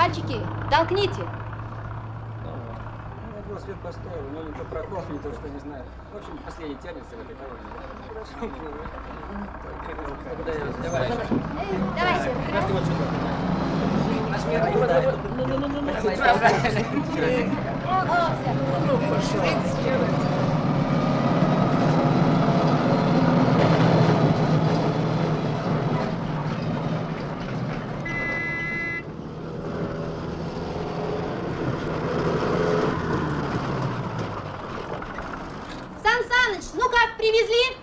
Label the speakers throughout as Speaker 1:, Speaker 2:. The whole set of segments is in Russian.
Speaker 1: Мальчики, толкните.
Speaker 2: Я велосипед поставил, но не то прокол, не то, что не знаю. В общем, последний тянется в этой колонии. Давай.
Speaker 1: Давайте.
Speaker 2: Пошли вот сюда. Ну, пошел.
Speaker 1: Ну как, привезли?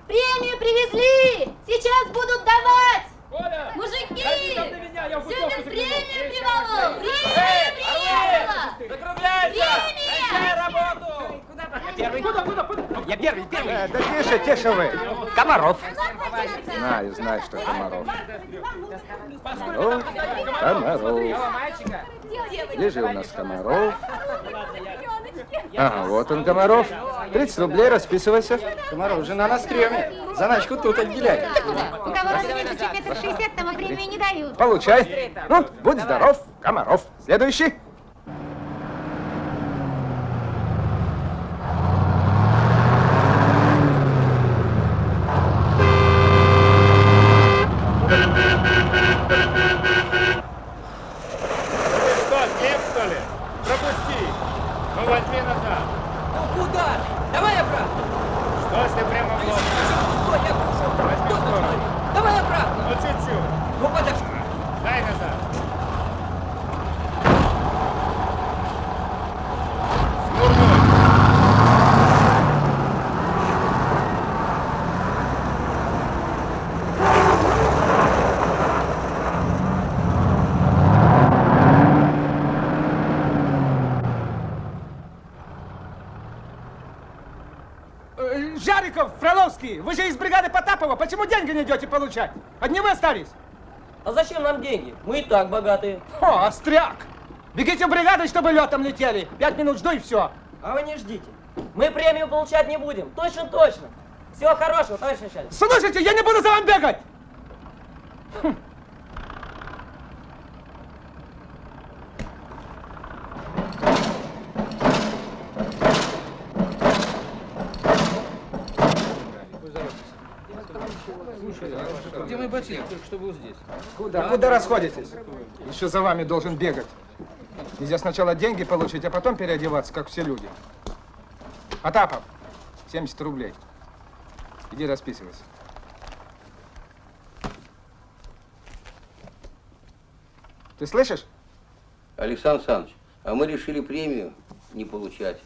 Speaker 1: Премию привезли! Сейчас будут давать!
Speaker 3: Коля!
Speaker 1: Мужики!
Speaker 3: Меня, я
Speaker 1: Сюда премию приволок! Премию приехала!
Speaker 3: Закругляйся!
Speaker 1: Премия!
Speaker 3: Работу! Куда? Я первый.
Speaker 4: Да тише вы.
Speaker 5: Комаров.
Speaker 4: Знаю, что Комаров. Комаров. Где же у нас Комаров? Ага, вот он, Комаров. 30 рублей, расписывайся.
Speaker 2: Комаров, жена на стреме. Заначку тут отделяй.
Speaker 1: У кого разница метр 60, тому премию не дают.
Speaker 4: Получай. Ну, будь здоров, Комаров. Следующий.
Speaker 3: Возьми назад.
Speaker 6: Ну куда? Давай обратно.
Speaker 3: Что если прямо в лоб?
Speaker 6: Стой, я прошу.
Speaker 3: Возьми в сторону.
Speaker 6: Давай обратно.
Speaker 3: Ну чуть-чуть.
Speaker 6: Ну подожди.
Speaker 3: Дай назад. Смурной.
Speaker 5: Потапов, Фроловский, вы же из бригады Потапова. Почему деньги не идете получать? Одни вы остались?
Speaker 6: А зачем нам деньги? Мы и так богатые.
Speaker 5: О, остряк! Бегите в бригаду, чтобы летом летели. 5 минут жду и все.
Speaker 6: А вы не ждите. Мы премию получать не будем. Точно. Всего хорошего, товарищ начальник.
Speaker 5: Слушайте, я не буду за вами бегать!
Speaker 7: Где мой ботинок? Только что был здесь.
Speaker 5: Куда расходитесь? Еще за вами должен бегать. Нельзя сначала деньги получить, а потом переодеваться, как все люди. Потапов, 70 рублей. Иди расписывайся. Ты слышишь?
Speaker 8: Александр Александрович, а мы решили премию не получать.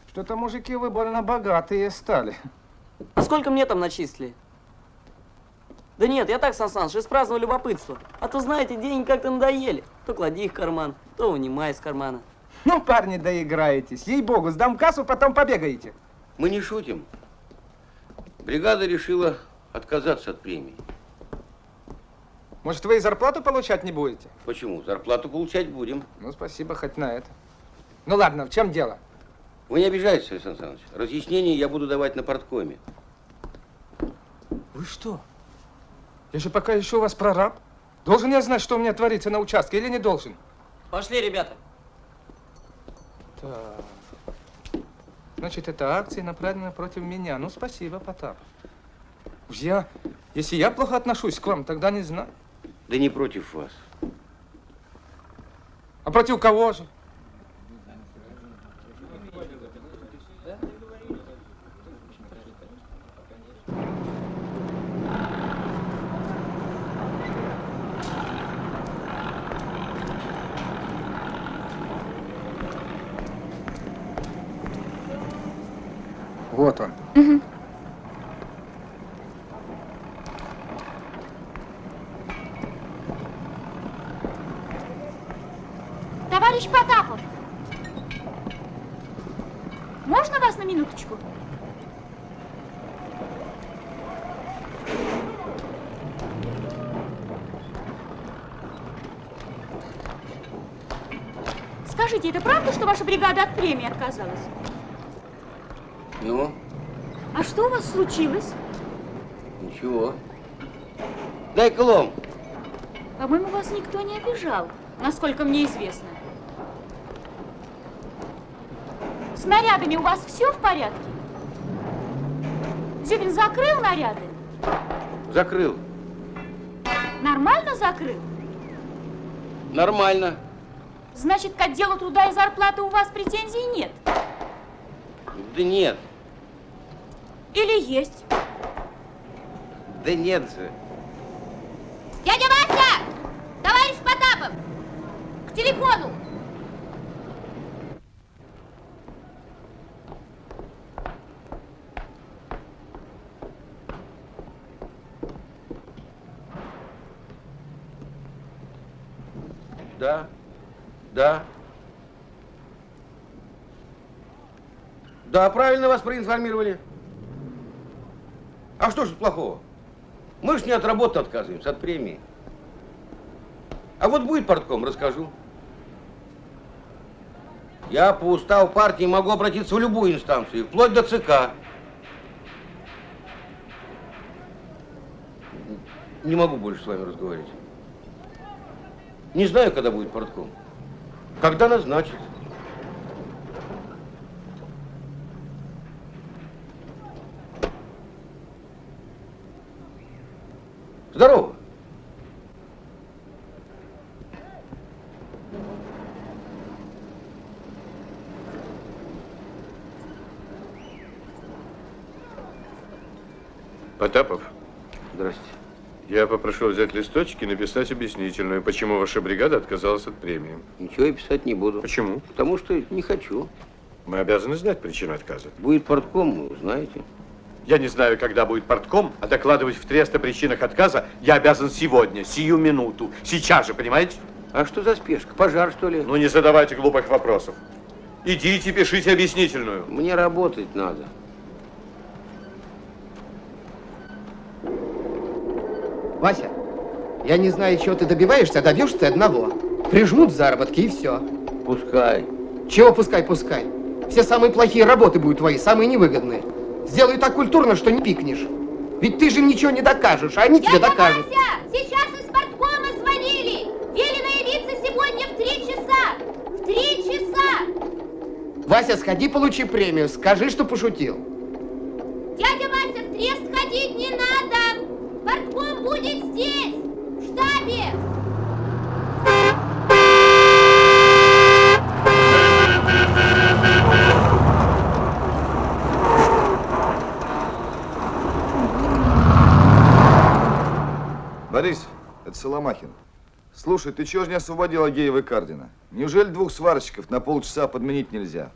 Speaker 5: Что-то мужики вы больно богатые стали.
Speaker 6: А сколько мне там начислили? Да нет, я так, Сан Саныч, из праздного любопытства. А то, знаете, деньги как-то надоели. То клади их в карман, то вынимай из кармана.
Speaker 5: Ну, парни, доиграетесь. Ей-богу, сдам кассу, потом побегаете.
Speaker 8: Мы не шутим. Бригада решила отказаться от премии.
Speaker 5: Может, вы и зарплату получать не будете?
Speaker 8: Почему? Зарплату получать будем.
Speaker 5: Ну, спасибо хоть на это. Ну, ладно, в чем дело?
Speaker 8: Вы не обижайтесь, Александр Александрович. Разъяснения я буду давать на парткоме.
Speaker 5: Вы что? Я же пока еще у вас прораб. Должен я знать, что у меня творится на участке, или не должен?
Speaker 6: Пошли, ребята.
Speaker 5: Так. Значит, это акция направлена против меня. Ну, спасибо, Потап. Уж если я плохо отношусь к вам, тогда не знаю.
Speaker 8: Да не против вас.
Speaker 5: А против кого же? Вот он.
Speaker 1: Угу. Товарищ Потапов, можно вас на минуточку? Скажите, это правда, что ваша бригада от премии отказалась?
Speaker 8: Ну?
Speaker 1: А что у вас случилось?
Speaker 8: Ничего. Дай-ка лом.
Speaker 1: По-моему, вас никто не обижал, насколько мне известно. С нарядами у вас все в порядке? Зюбин закрыл наряды?
Speaker 8: Закрыл.
Speaker 1: Нормально закрыл?
Speaker 8: Нормально.
Speaker 1: Значит, к отделу труда и зарплаты у вас претензий нет?
Speaker 8: Да нет.
Speaker 1: Или есть?
Speaker 8: Да нет же.
Speaker 1: Дядя Вася! Товарищ Потапов! К телефону!
Speaker 8: Да. Да. Да, правильно вас проинформировали. А что ж плохого? Мы ж не от работы отказываемся, от премии. А вот будет партком, расскажу. Я по уставу партии могу обратиться в любую инстанцию, вплоть до ЦК. Не могу больше с вами разговаривать. Не знаю, когда будет партком. Когда назначат. Здорово.
Speaker 3: Потапов,
Speaker 8: Здрасте.
Speaker 3: я попрошу взять листочки и написать объяснительную, почему ваша бригада отказалась от премии.
Speaker 8: Ничего я писать не буду.
Speaker 3: Почему?
Speaker 8: Потому что не хочу.
Speaker 3: Мы обязаны знать причину отказа.
Speaker 8: Будет партком, вы узнаете.
Speaker 3: Я не знаю, когда будет партком, а докладывать в трест о причинах отказа я обязан сегодня, сию минуту, сейчас же, понимаете?
Speaker 8: А что за спешка? Пожар, что ли?
Speaker 3: Ну, не задавайте глупых вопросов. Идите, пишите объяснительную.
Speaker 8: Мне работать надо.
Speaker 9: Вася, я не знаю, чего ты добиваешься, а добьешься ты одного. Прижмут заработки и все.
Speaker 8: Пускай.
Speaker 9: Чего пускай? Все самые плохие работы будут твои, самые невыгодные. Сделай так культурно, что не пикнешь. Ведь ты же им ничего не докажешь, а они тебе докажут.
Speaker 10: Вася, сейчас из парткома звонили. Велено явиться сегодня в 3 часа. В 3 часа.
Speaker 9: Вася, сходи, получи премию. Скажи, что пошутил.
Speaker 10: Дядя Вася, в трест ходить не надо. Партком будет здесь, в штабе.
Speaker 11: Борис, это Соломахин. Слушай, ты чего же не освободил Агеева и Кардина? Неужели 2 сварщиков на полчаса подменить нельзя?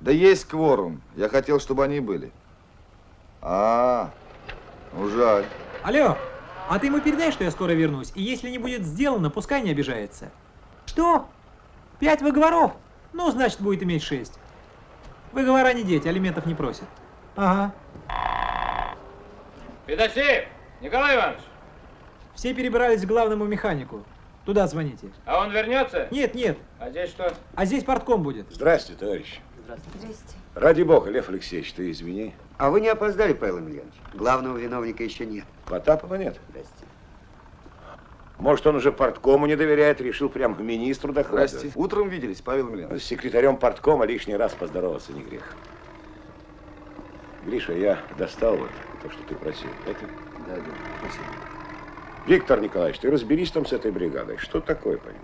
Speaker 11: Да есть кворум. Я хотел, чтобы они были. Ну жаль.
Speaker 12: Алло, а ты ему передай, что я скоро вернусь, и если не будет сделано, пускай не обижается. Что? 5 выговоров? Ну, значит, будет иметь 6. Выговора не дети, алиментов не просят. Ага.
Speaker 2: Федосеев, Николай Иванович.
Speaker 12: Все перебрались к главному механику. Туда звоните.
Speaker 2: А он вернется?
Speaker 12: Нет.
Speaker 2: А здесь что?
Speaker 12: А здесь партком будет.
Speaker 13: Здрасте, товарищ.
Speaker 10: Здрасте.
Speaker 13: Ради бога, Лев Алексеевич, ты извини.
Speaker 14: А вы не опоздали, Павел Емельянович? Главного виновника еще нет.
Speaker 13: Потапова нет.
Speaker 14: Здрасте.
Speaker 13: Может, он уже парткому не доверяет, решил прям к министру докладывать.
Speaker 11: Здрасте. Утром виделись, Павел Емельянович.
Speaker 13: С секретарем парткома лишний раз поздороваться не грех. Гриша, я достал вот то, что ты просил. Это?
Speaker 14: Да, спасибо.
Speaker 13: Виктор Николаевич, ты разберись там с этой бригадой. Что такое, понимаешь?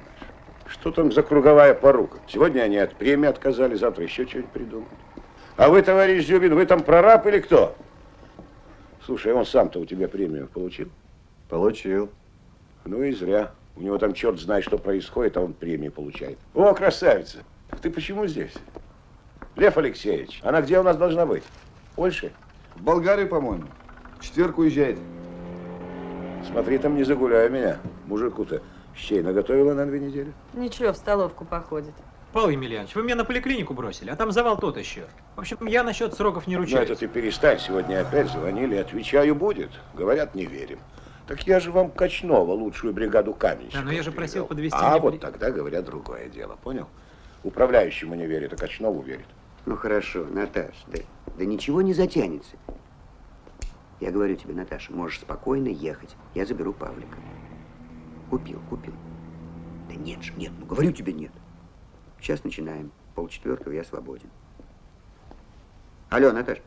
Speaker 13: Что там за круговая порука? Сегодня они от премии отказали, завтра еще что-нибудь придумают. А вы, товарищ Зюбин, вы там прораб или кто? Слушай, он сам-то у тебя премию получил?
Speaker 11: Получил.
Speaker 13: Ну и зря. У него там черт знает, что происходит, а он премии получает. О, красавица! Ты почему здесь? Лев Алексеевич, она где у нас должна быть? В Польше?
Speaker 11: В Болгарию, по-моему. В четверг уезжает.
Speaker 13: Смотри, там не загуляй меня. Мужику-то щей наготовила на 2 недели.
Speaker 15: Ничего, в столовку походит.
Speaker 12: Павел Емельянович, вы меня на поликлинику бросили, а там завал тот еще. В общем, я насчет сроков не
Speaker 13: Ну,
Speaker 12: ручаюсь.
Speaker 13: это ты перестань. Сегодня опять звонили, отвечаю, будет. Говорят, не верим. Так я же вам Качнова, лучшую бригаду каменщиков.
Speaker 12: Да, но я же просил подвести
Speaker 13: А
Speaker 12: мне
Speaker 13: вот тогда, говорят, другое дело, понял? Управляющему не верит, а Качнову верит.
Speaker 14: Ну хорошо, Наташ, да ничего не затянется. Я говорю тебе, Наташа, можешь спокойно ехать. Я заберу Павлика. Купил. Да нет же, нет, ну говорю тебе нет. Сейчас начинаем. 3:30 я свободен. Алло, Наташ.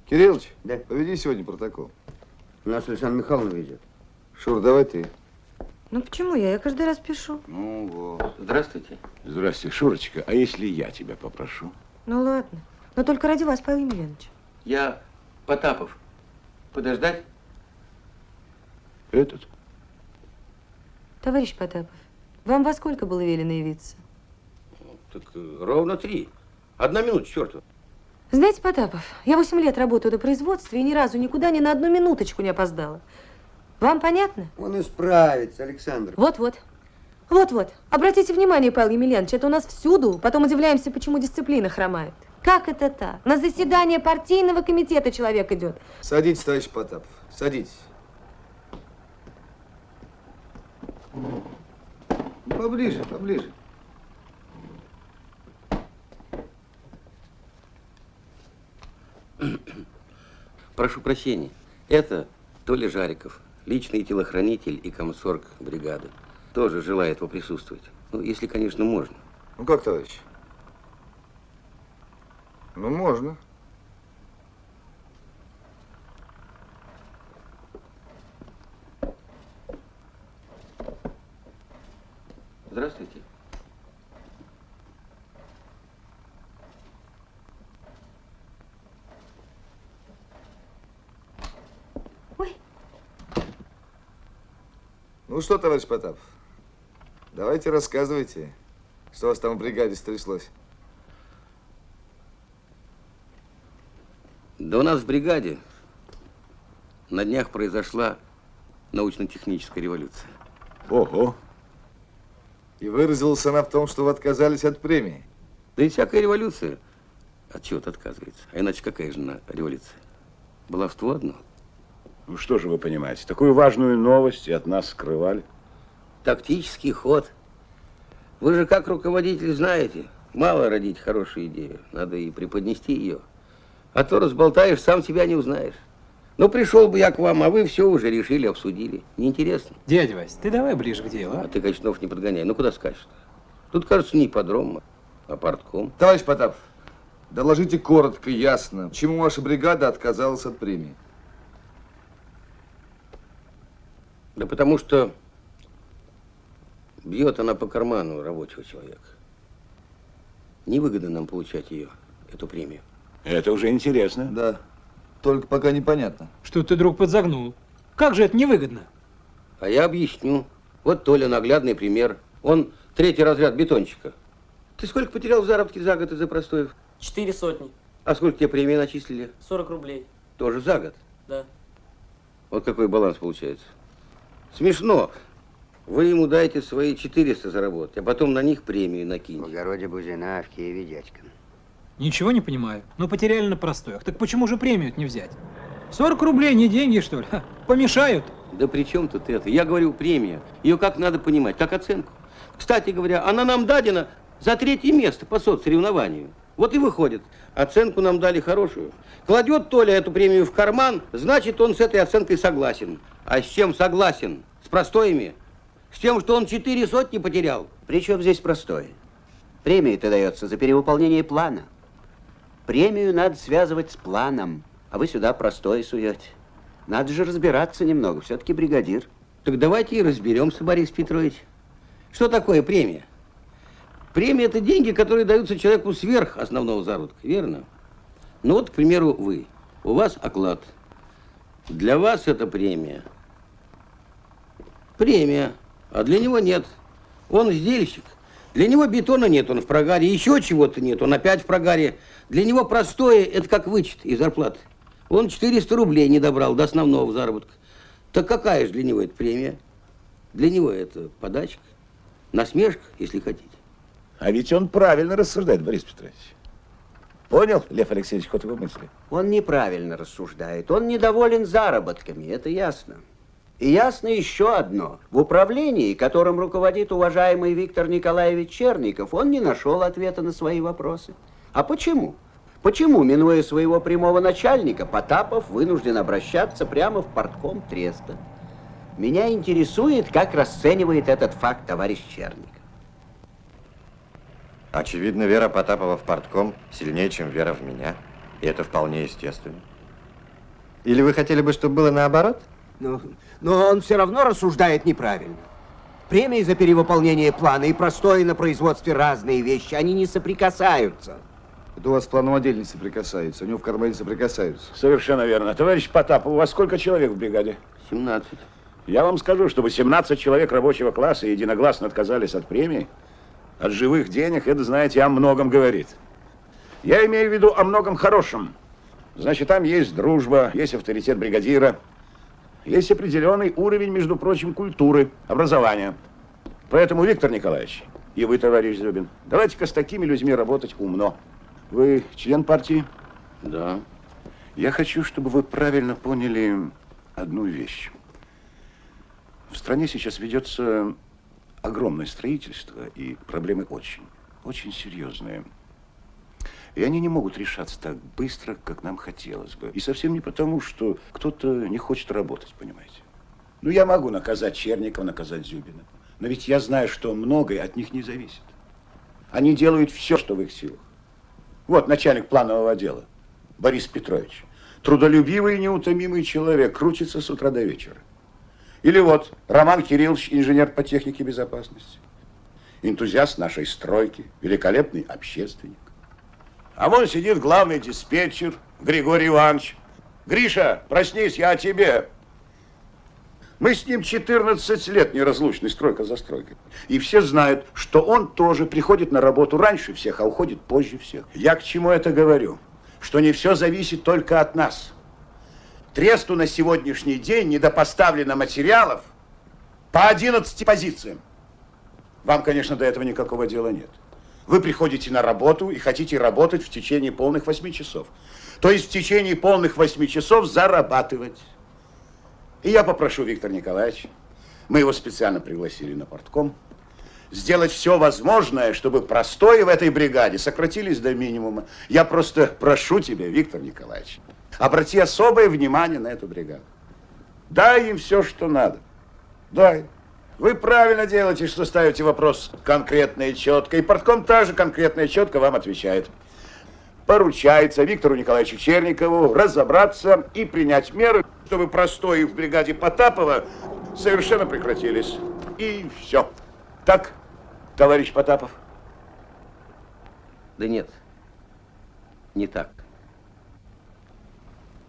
Speaker 11: Кириллыч,
Speaker 14: да?
Speaker 11: Поведи сегодня протокол.
Speaker 14: У нас Александр Михайловна ведет.
Speaker 11: Шур, давай ты.
Speaker 15: Ну почему я? Я каждый раз пишу.
Speaker 11: Ну вот.
Speaker 8: Здравствуйте.
Speaker 13: Здравствуйте, Шурочка. А если я тебя попрошу?
Speaker 15: Ну ладно. Но только ради вас, Павел Емельянович.
Speaker 8: Я Потапов. Подождать?
Speaker 13: Этот?
Speaker 15: Товарищ Потапов, вам во сколько было велено явиться?
Speaker 8: Так ровно 3. 1 минута, черту.
Speaker 15: Знаете, Потапов, я 8 лет работаю на производстве и ни разу никуда ни на 1 минуточку не опоздала. Вам понятно?
Speaker 14: Он исправится, Александр.
Speaker 15: Вот-вот. Обратите внимание, Павел Емельянович, это у нас всюду. Потом удивляемся, почему дисциплина хромает. Как это так? На заседание партийного комитета человек идет.
Speaker 11: Садитесь, товарищ Потапов, садитесь. Поближе.
Speaker 8: Прошу прощения. Это Толя Жариков, личный телохранитель и комсорг бригады. Тоже желает поприсутствовать. Ну, если, конечно, можно.
Speaker 11: Ну как, товарищ? Ну, можно.
Speaker 8: Здравствуйте.
Speaker 11: Ну что, товарищ Потапов, давайте рассказывайте, что у вас там в бригаде стряслось.
Speaker 8: Да у нас в бригаде на днях произошла научно-техническая революция.
Speaker 11: Ого! И выразилась она в том, что вы отказались от премии.
Speaker 8: Да и всякая революция от чего-то отказывается. А иначе какая же она революция? Баловство одно.
Speaker 13: Ну что же вы понимаете, такую важную новость и от нас скрывали.
Speaker 8: Тактический ход. Вы же как руководитель знаете, мало родить хорошую идею, надо и преподнести ее. А то разболтаешь, сам себя не узнаешь. Ну, пришел бы я к вам, а вы все уже решили, обсудили. Неинтересно.
Speaker 12: Дядя Вась, ты давай ближе к делу, а?
Speaker 8: А ты, Качнов, не подгоняй. Ну, куда скачешь-то? Тут, кажется, не ипподром, а партком.
Speaker 11: Товарищ Потапов, доложите коротко, ясно, почему ваша бригада отказалась от премии?
Speaker 8: Да потому что бьет она по карману рабочего человека. Невыгодно нам получать ее, эту премию.
Speaker 13: Это уже интересно.
Speaker 11: Да, только пока непонятно.
Speaker 12: Что ты, друг, подзагнул? Как же это невыгодно?
Speaker 8: А я объясню. Вот Толя наглядный пример. Он 3-й разряд бетонщика. Ты сколько потерял в заработке за год из-за простоев?
Speaker 6: 400.
Speaker 8: А сколько тебе премии начислили?
Speaker 6: 40 рублей.
Speaker 8: Тоже за год?
Speaker 6: Да.
Speaker 8: Вот какой баланс получается. Смешно. Вы ему дайте свои 400 заработать, а потом на них премию накиньте.
Speaker 14: В огороде Бузина, в Киеве дядька.
Speaker 12: Ничего не понимаю. Ну, потеряли на простоях. Так почему же премию не взять? 40 рублей не деньги, что ли? Ха, помешают.
Speaker 8: Да при чем тут это? Я говорю, премия. Ее как надо понимать, как оценку. Кстати говоря, она нам дадена за 3-е место по соцсоревнованию. Вот и выходит. Оценку нам дали хорошую. Кладет Толя эту премию в карман, значит, он с этой оценкой согласен. А с чем согласен? С простоями? С тем, что он 4 сотни потерял?
Speaker 14: Причем здесь простое? Премия-то дается за перевыполнение плана. Премию надо связывать с планом, а вы сюда простое суете. Надо же разбираться немного, все-таки бригадир.
Speaker 8: Так давайте и разберемся, Борис Петрович. Что такое премия? Премия – это деньги, которые даются человеку сверх основного заработка, верно? Ну вот, к примеру, вы. У вас оклад. Для вас это премия. Премия. А для него нет. Он издельщик. Для него бетона нет, он в прогаре. Еще чего-то нет, он опять в прогаре. Для него простое – это как вычет из зарплаты. Он 400 рублей не добрал до основного заработка. Так какая же для него это премия? Для него это подачка, насмешка, если хотите.
Speaker 13: А ведь он правильно рассуждает, Борис Петрович. Понял, Лев Алексеевич, ход его мысли?
Speaker 14: Он неправильно рассуждает, он недоволен заработками, это ясно. И ясно еще одно. В управлении, которым руководит уважаемый Виктор Николаевич Черников, он не нашел ответа на свои вопросы. А почему? Почему, минуя своего прямого начальника, Потапов вынужден обращаться прямо в партком треста? Меня интересует, как расценивает этот факт товарищ Черников.
Speaker 16: Очевидно, вера Потапова в партком сильнее, чем вера в меня. И это вполне естественно. Или вы хотели бы, чтобы было наоборот?
Speaker 14: Но он все равно рассуждает неправильно. Премии за перевыполнение плана и простое на производстве разные вещи, они не соприкасаются.
Speaker 11: Это у вас в плановом отделе не соприкасаются, у него в кармане соприкасаются.
Speaker 13: Совершенно верно. Товарищ Потапов, у вас сколько человек в бригаде?
Speaker 8: 17.
Speaker 13: Я вам скажу, чтобы 17 человек рабочего класса единогласно отказались от премии, от живых денег, это, знаете, о многом говорит. Я имею в виду о многом хорошем. Значит, там есть дружба, есть авторитет бригадира, есть определенный уровень, между прочим, культуры, образования. Поэтому, Виктор Николаевич, и вы, товарищ Зюбин, давайте-ка с такими людьми работать умно. Вы член партии?
Speaker 8: Да.
Speaker 13: Я хочу, чтобы вы правильно поняли одну вещь. В стране сейчас ведется огромное строительство, и проблемы очень серьезные. И они не могут решаться так быстро, как нам хотелось бы. И совсем не потому, что кто-то не хочет работать, понимаете. Ну, я могу наказать Черникова, наказать Зюбина. Но ведь я знаю, что многое от них не зависит. Они делают все, что в их силах. Вот начальник планового отдела, Борис Петрович. Трудолюбивый и неутомимый человек, крутится с утра до вечера. Или вот Роман Кириллович, инженер по технике безопасности. Энтузиаст нашей стройки, великолепный общественник. А вон сидит главный диспетчер Григорий Иванович. Гриша, проснись, я о тебе. Мы с ним 14 лет неразлучны, стройка за стройкой. И все знают, что он тоже приходит на работу раньше всех, а уходит позже всех. Я к чему это говорю? Что не все зависит только от нас. Тресту на сегодняшний день недопоставлено материалов по 11 позициям. Вам, конечно, до этого никакого дела нет. Вы приходите на работу и хотите работать в течение полных 8 часов. То есть в течение полных 8 часов зарабатывать. И я попрошу Виктора Николаевича, мы его специально пригласили на портком, сделать все возможное, чтобы простои в этой бригаде сократились до минимума. Я просто прошу тебя, Виктор Николаевич, обрати особое внимание на эту бригаду. Дай им все, что надо. Дай. Вы правильно делаете, что ставите вопрос конкретно и четко. И портком также конкретно и четко вам отвечает. Поручается Виктору Николаевичу Черникову разобраться и принять меры, чтобы простои в бригаде Потапова совершенно прекратились. И все. Так, товарищ Потапов?
Speaker 8: Да нет, не так.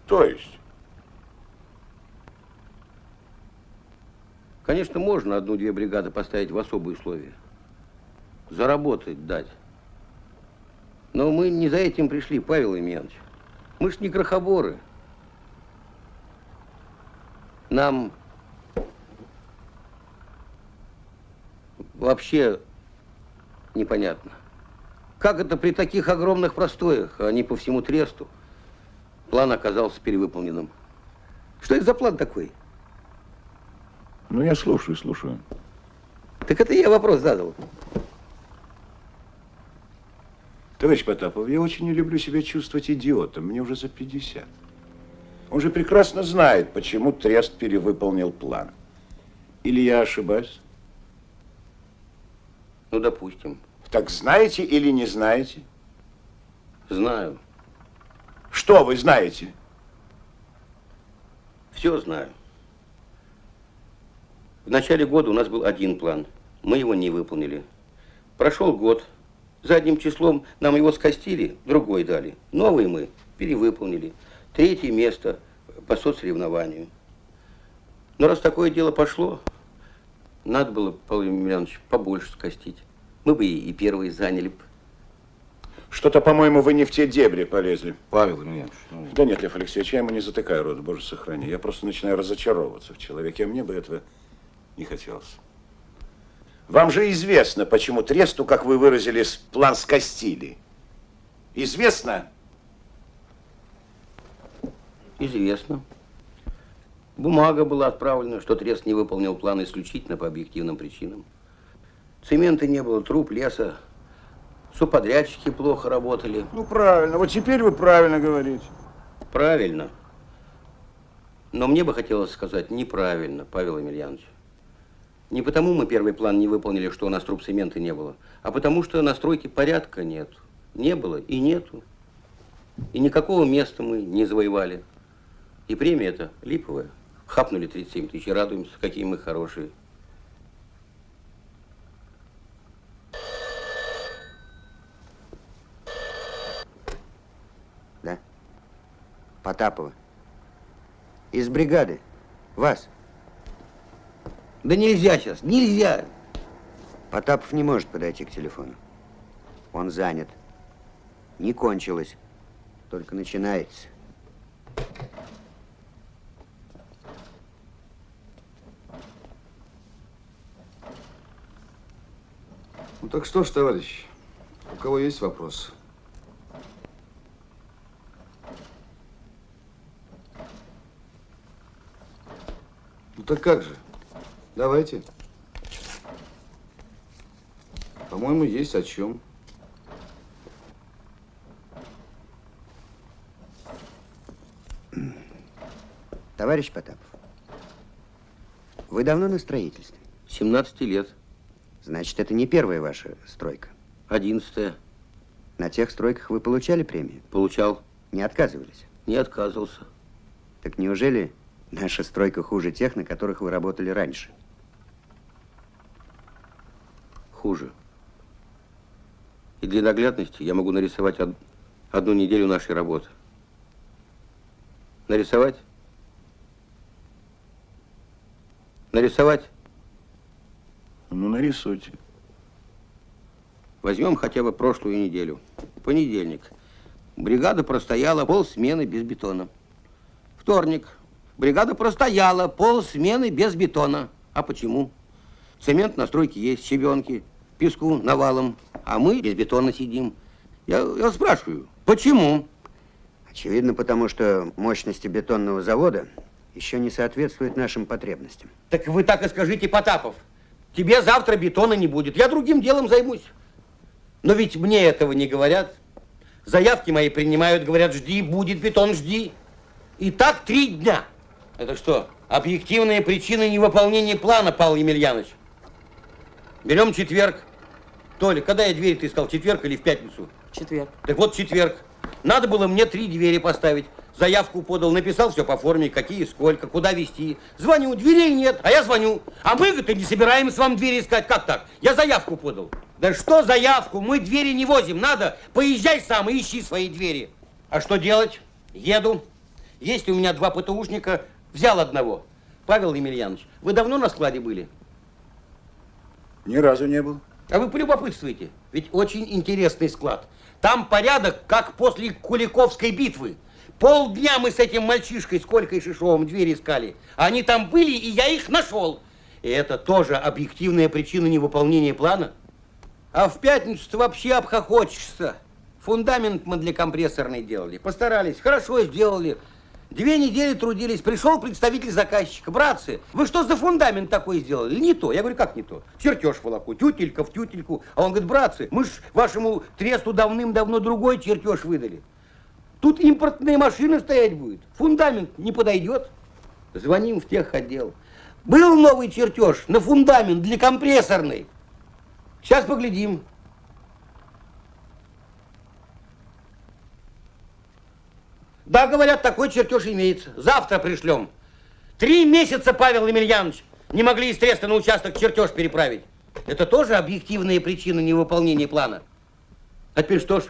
Speaker 13: То есть?
Speaker 8: Конечно, можно одну-две бригады поставить в особые условия. Заработать дать. Но мы не за этим пришли, Павел Емельянович. Мы ж не крохоборы. Нам вообще непонятно, как это при таких огромных простоях, а не по всему тресту, план оказался перевыполненным. Что это за план такой?
Speaker 13: Ну, я слушаю.
Speaker 8: Так это я вопрос задал.
Speaker 13: Товарищ Потапов, я очень не люблю себя чувствовать идиотом. Мне уже за 50. Он же прекрасно знает, почему трест перевыполнил план. Или я ошибаюсь?
Speaker 8: Ну, допустим.
Speaker 13: Так знаете или не знаете?
Speaker 8: Знаю.
Speaker 13: Что вы знаете?
Speaker 8: Все знаю. В начале года у нас был один план. Мы его не выполнили. Прошел год. Задним числом нам его скостили, другой дали. Новый мы перевыполнили. 3-е место по соцсоревнованию. Но раз такое дело пошло, надо было, Павел Емельянович, побольше скостить. Мы бы и первые заняли.
Speaker 13: Что-то, по-моему, вы не в те дебри полезли.
Speaker 11: Павел Емельянович.
Speaker 13: Да нет, Лев Алексеевич, я ему не затыкаю рот, боже сохрани. Я просто начинаю разочаровываться в человеке, а мне бы этого не хотелось. Вам же известно, почему тресту, как вы выразились, план скостили. Известно?
Speaker 8: Известно. Бумага была отправлена, что трест не выполнил план исключительно по объективным причинам. Цемента не было, труб, леса. Субподрядчики плохо работали.
Speaker 13: Ну, правильно. Вот теперь вы правильно говорите.
Speaker 8: Правильно. Но мне бы хотелось сказать неправильно, Павел Емельянович. Не потому мы первый план не выполнили, что у нас труб цемента не было, а потому что на стройке порядка нет. Не было и нету. И никакого места мы не завоевали. И премия эта липовая. Хапнули 37 тысяч, радуемся, какие мы хорошие.
Speaker 14: Да? Потапова. Из бригады. Вас.
Speaker 8: Да нельзя сейчас, нельзя.
Speaker 14: Потапов не может подойти к телефону. Он занят. Не кончилось. Только начинается.
Speaker 11: Ну так что ж, товарищ, у кого есть вопрос? Ну так как же? Давайте. По-моему, есть о чем.
Speaker 14: Товарищ Потапов, вы давно на строительстве?
Speaker 8: 17 лет.
Speaker 14: Значит, это не первая ваша стройка?
Speaker 8: 11-я.
Speaker 14: На тех стройках вы получали премию?
Speaker 8: Получал.
Speaker 14: Не отказывались?
Speaker 8: Не отказывался.
Speaker 14: Так неужели наша стройка хуже тех, на которых вы работали раньше?
Speaker 8: Хуже. И для наглядности я могу нарисовать одну неделю нашей работы. Нарисовать? Нарисовать?
Speaker 13: Ну, нарисуйте.
Speaker 8: Возьмем хотя бы прошлую неделю. Понедельник. Бригада простояла полсмены без бетона. Вторник. Бригада простояла полсмены без бетона. А почему? Цемент на стройке есть, щебенки, песку навалом, а мы без бетона сидим. Я спрашиваю, почему?
Speaker 14: Очевидно, потому что мощности бетонного завода еще не соответствуют нашим потребностям.
Speaker 8: Так вы так и скажите, Потапов. Тебе завтра бетона не будет. Я другим делом займусь. Но ведь мне этого не говорят. Заявки мои принимают, говорят, жди, будет бетон, жди. И так 3 дня. Это что, объективные причины невыполнения плана, Павел Емельянович? Берем четверг. Толя, когда я двери ты искал, четверг или в пятницу?
Speaker 6: Четверг.
Speaker 8: Так вот, четверг. Надо было мне 3 двери поставить. Заявку подал, написал все по форме, какие, сколько, куда везти. Звоню, дверей нет, а я звоню. А мы, говорит, не собираемся вам двери искать. Как так? Я заявку подал. Да что заявку? Мы двери не возим. Надо, поезжай сам и ищи свои двери. А что делать? Еду. Есть у меня 2 ПТУшника, взял одного. Павел Емельянович, вы давно на складе были?
Speaker 13: Ни разу не был.
Speaker 8: А вы полюбопытствуете, ведь очень интересный склад. Там порядок, как после Куликовской битвы. Полдня мы с этим мальчишкой, с Колькой Шишовым, двери искали. Они там были, и я их нашел. И это тоже объективная причина невыполнения плана. А в пятницу-то вообще обхохочешься. Фундамент мы для компрессорной делали. Постарались, хорошо сделали. 2 недели трудились. Пришел представитель заказчика. Братцы, вы что за фундамент такой сделали? Не то. Я говорю, как не то? Чертеж волоку, тютелька в тютельку. А он говорит, братцы, мы ж вашему тресту давным-давно другой чертеж выдали. Тут импортная машина стоять будет. Фундамент не подойдет. Звоним в техотдел. Был новый чертеж на фундамент для компрессорной. Сейчас поглядим. Да, говорят, такой чертеж имеется. Завтра пришлем. 3 месяца, Павел Емельянович, не могли из Треста на участок чертеж переправить. Это тоже объективная причина невыполнения плана. А теперь что ж,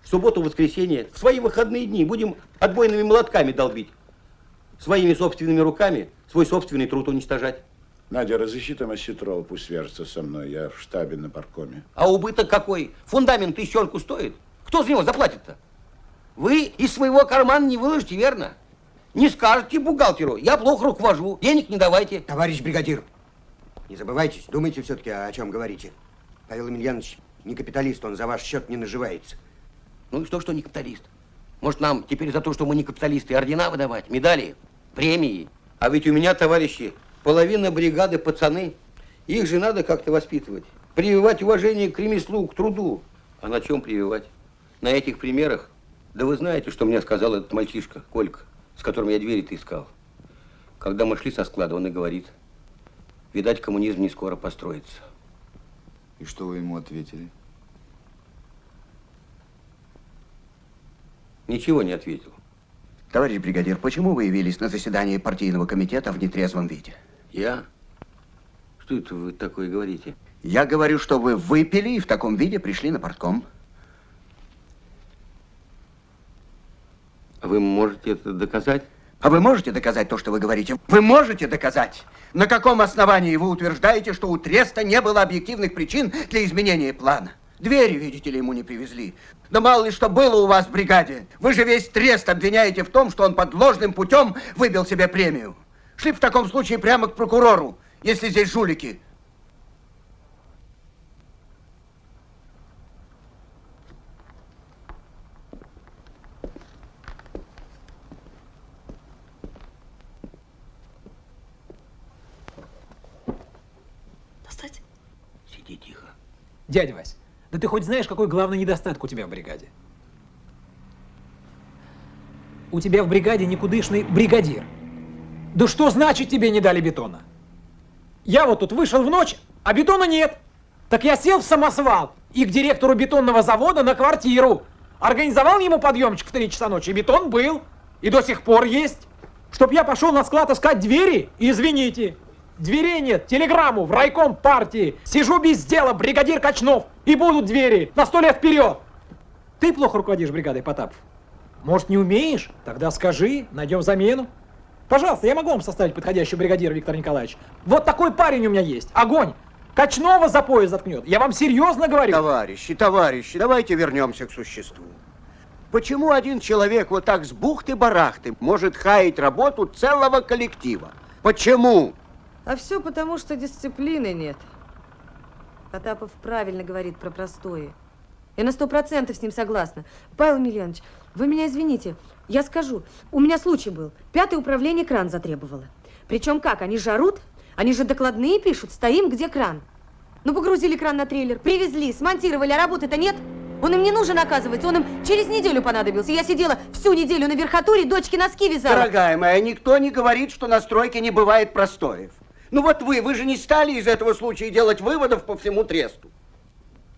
Speaker 8: в субботу, воскресенье, в свои выходные дни будем отбойными молотками долбить. Своими собственными руками свой собственный труд уничтожать.
Speaker 13: Надя, разыщи там Осетрова, пусть свяжется со мной. Я в штабе на парткоме.
Speaker 8: А убыток какой? Фундамент тысячонку стоит. Кто за него заплатит-то? Вы из своего кармана не выложите, верно? Не скажете бухгалтеру, я плохо руковожу, денег не давайте.
Speaker 14: Товарищ бригадир, не забывайтесь, думайте все-таки, о чем говорите. Павел Емельянович не капиталист, он за ваш счет не наживается.
Speaker 8: Ну и что не капиталист? Может, нам теперь за то, что мы не капиталисты, ордена выдавать, медали, премии? А ведь у меня, товарищи, половина бригады пацаны. Их же надо как-то воспитывать. Прививать уважение к ремеслу, к труду. А на чем прививать? На этих примерах? Да вы знаете, что мне сказал этот мальчишка, Колька, с которым я двери-то искал. Когда мы шли со склада, он и говорит, видать, коммунизм не скоро построится.
Speaker 11: И что вы ему ответили?
Speaker 8: Ничего не ответил.
Speaker 14: Товарищ бригадир, почему вы явились на заседание партийного комитета в нетрезвом виде?
Speaker 8: Я? Что это вы такое говорите?
Speaker 14: Я говорю, что вы выпили и в таком виде пришли на партком.
Speaker 8: Вы можете это доказать?
Speaker 14: А вы можете доказать то, что вы говорите? Вы можете доказать? На каком основании вы утверждаете, что у Треста не было объективных причин для изменения плана? Двери, видите ли, ему не привезли. Да мало ли что было у вас в бригаде. Вы же весь Трест обвиняете в том, что он под ложным путем выбил себе премию. Шли в таком случае прямо к прокурору, если здесь жулики.
Speaker 6: Достать?
Speaker 8: Сиди тихо.
Speaker 12: Дядя Вась, да ты хоть знаешь, какой главный недостаток у тебя в бригаде? У тебя в бригаде никудышный бригадир. Да что значит тебе не дали бетона? Я вот тут вышел в ночь, а бетона нет. Так я сел в самосвал и к директору бетонного завода на квартиру. Организовал ему подъемчик в 3 часа ночи, и бетон был. И до сих пор есть. Чтоб я пошел на склад искать двери, извините. Дверей нет, телеграмму в райком партии. Сижу без дела, бригадир Качнов. И будут двери на 100 лет вперед. Ты плохо руководишь бригадой, Потапов. Может, не умеешь? Тогда скажи, найдем замену. Пожалуйста, я могу вам составить подходящего бригадира, Виктор Николаевич. Вот такой парень у меня есть. Огонь. Качнова за пояс заткнет. Я вам серьезно говорю.
Speaker 14: Товарищи, давайте вернемся к существу. Почему один человек вот так с бухты-барахты может хаять работу целого коллектива? Почему?
Speaker 15: А все потому, что дисциплины нет. Потапов правильно говорит про простое. Я на 100% с ним согласна. Павел Емельянович, Вы меня извините, я скажу. У меня случай был. 5-е управление кран затребовало. Причем как? Они же орут, они же докладные пишут. Стоим, где кран. Ну, погрузили кран на трейлер, привезли, смонтировали, а работы-то нет. Он им не нужен, оказывается, он им через неделю понадобился. Я сидела всю неделю на верхотуре, дочке носки вязала.
Speaker 14: Дорогая моя, никто не говорит, что на стройке не бывает простоев. Ну вот вы же не стали из этого случая делать выводов по всему тресту.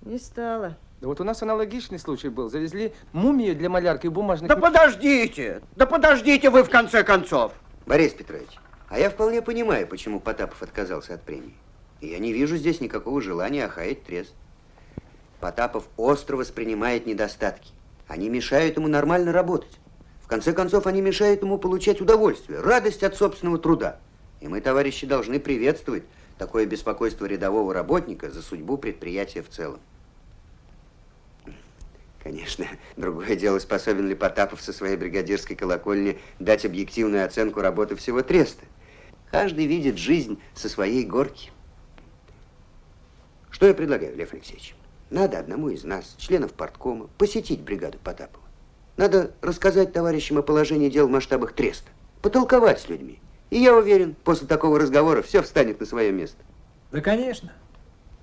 Speaker 15: Не стала.
Speaker 5: Да вот у нас аналогичный случай был. Завезли мумию для малярки и бумажных...
Speaker 14: Да подождите вы в конце концов. Борис Петрович, а я вполне понимаю, почему Потапов отказался от премии. И я не вижу здесь никакого желания охаять трест. Потапов остро воспринимает недостатки. Они мешают ему нормально работать. В конце концов, они мешают ему получать удовольствие, радость от собственного труда. И мы, товарищи, должны приветствовать такое беспокойство рядового работника за судьбу предприятия в целом. Конечно, другое дело, способен ли Потапов со своей бригадирской колокольни дать объективную оценку работы всего треста. Каждый видит жизнь со своей горки. Что я предлагаю, Лев Алексеевич? Надо одному из нас, членов парткома, посетить бригаду Потапова. Надо рассказать товарищам о положении дел в масштабах треста, потолковать с людьми. И я уверен, после такого разговора все встанет на свое место.
Speaker 12: Да, конечно.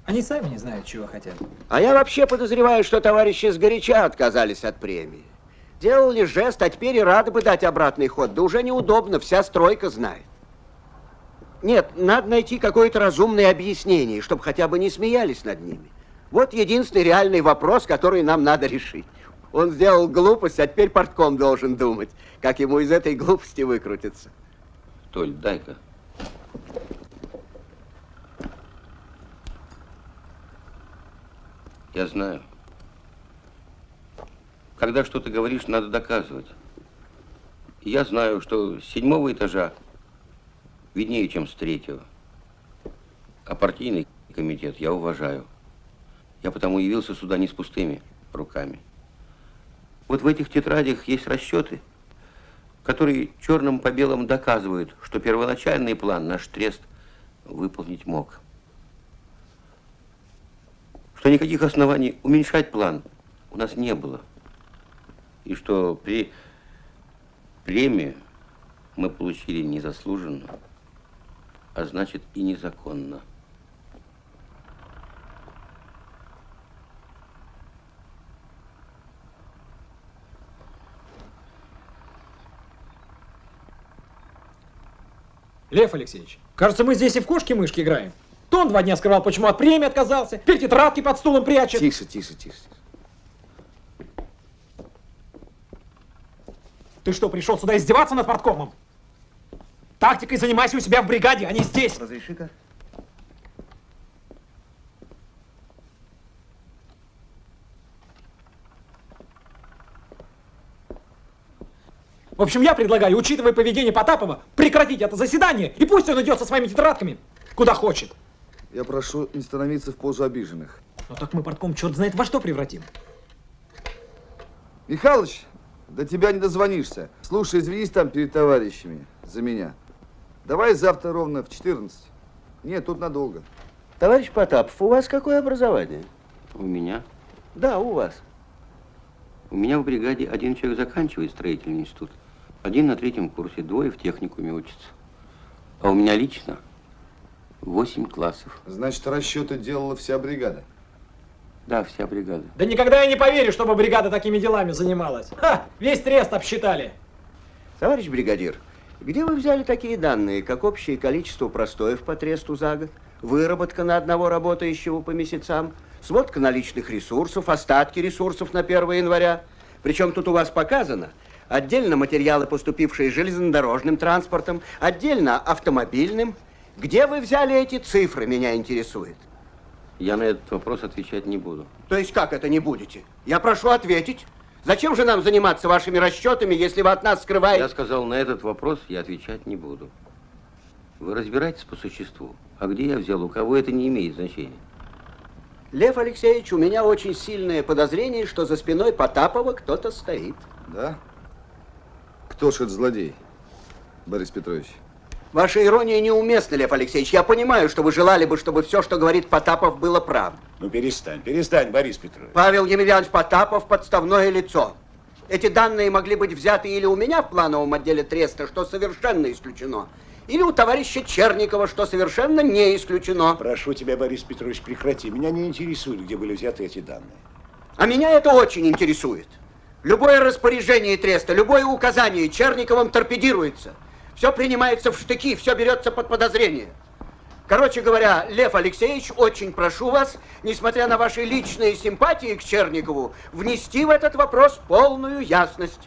Speaker 12: Они сами не знают, чего хотят.
Speaker 14: А я вообще подозреваю, что товарищи сгоряча отказались от премии. Делали жест, а теперь и рады бы дать обратный ход. Да уже неудобно, вся стройка знает. Нет, надо найти какое-то разумное объяснение, чтобы хотя бы не смеялись над ними. Вот единственный реальный вопрос, который нам надо решить. Он сделал глупость, а теперь партком должен думать, как ему из этой глупости выкрутиться.
Speaker 8: Толь, дай-ка. Я знаю. Когда что-то говоришь, надо доказывать. И я знаю, что с 7-го этажа виднее, чем с 3-го. А партийный комитет я уважаю. Я потому явился сюда не с пустыми руками. Вот в этих тетрадях есть расчеты, которые черным по белому доказывают, что первоначальный план наш трест выполнить мог. Что никаких оснований уменьшать план у нас не было. И что премию мы получили незаслуженно, а значит и незаконно.
Speaker 12: Лев Алексеевич, кажется, мы здесь и в кошки-мышки играем. То он 2 дня скрывал, почему от премии отказался, теперь тетрадки под стулом прячет.
Speaker 11: Тише, тише, тише.
Speaker 12: Ты что, пришел сюда издеваться над парткомом? Тактикой занимайся у себя в бригаде, а не здесь.
Speaker 14: Разреши-ка.
Speaker 12: В общем, я предлагаю, учитывая поведение Потапова, прекратить это заседание, и пусть он идет со своими тетрадками куда хочет.
Speaker 11: Я прошу не становиться в позу обиженных.
Speaker 12: Ну так мы партком черт знает во что превратим.
Speaker 11: Михалыч, до тебя не дозвонишься. Слушай, извинись там перед товарищами за меня. Давай завтра ровно в 14. Нет, тут надолго.
Speaker 14: Товарищ Потапов, у вас какое образование?
Speaker 8: У меня?
Speaker 14: Да, у вас.
Speaker 8: У меня в бригаде 1 человек заканчивает строительный институт, 1 на 3-м курсе, 2 в техникуме учатся. А у меня лично 8 классов.
Speaker 11: Значит, расчеты делала вся бригада?
Speaker 8: Да, вся бригада.
Speaker 12: Да никогда я не поверю, чтобы бригада такими делами занималась. Ха! Весь трест обсчитали.
Speaker 14: Товарищ бригадир, где вы взяли такие данные, как общее количество простоев по тресту за год, выработка на одного работающего по месяцам, сводка наличных ресурсов, остатки ресурсов на 1 января? Причем тут у вас показано отдельно материалы, поступившие железнодорожным транспортом, отдельно автомобильным. Где вы взяли эти цифры, меня интересует.
Speaker 8: Я на этот вопрос отвечать не буду.
Speaker 14: То есть как это не будете? Я прошу ответить. Зачем же нам заниматься вашими расчетами, если вы от нас скрываете?
Speaker 8: Я сказал, на этот вопрос я отвечать не буду. Вы разбирайтесь по существу. А где я взял, у кого, это не имеет значения.
Speaker 14: Лев Алексеевич, у меня очень сильное подозрение, что за спиной Потапова кто-то стоит.
Speaker 11: Да? Кто ж этот злодей, Борис Петрович?
Speaker 14: Ваша ирония неуместна, Лев Алексеевич. Я понимаю, что вы желали бы, чтобы все, что говорит Потапов, было правдой.
Speaker 13: Ну перестань, перестань, Борис Петрович.
Speaker 14: Павел Емельянович Потапов – подставное лицо. Эти данные могли быть взяты или у меня в плановом отделе Треста, что совершенно исключено, или у товарища Черникова, что совершенно не исключено.
Speaker 13: Прошу тебя, Борис Петрович, прекрати. Меня не интересует, где были взяты эти данные.
Speaker 14: А меня это очень интересует. Любое распоряжение Треста, любое указание Черниковым торпедируется. Все принимается в штыки, все берется под подозрение. Короче говоря, Лев Алексеевич, очень прошу вас, несмотря на ваши личные симпатии к Черникову, внести в этот вопрос полную ясность.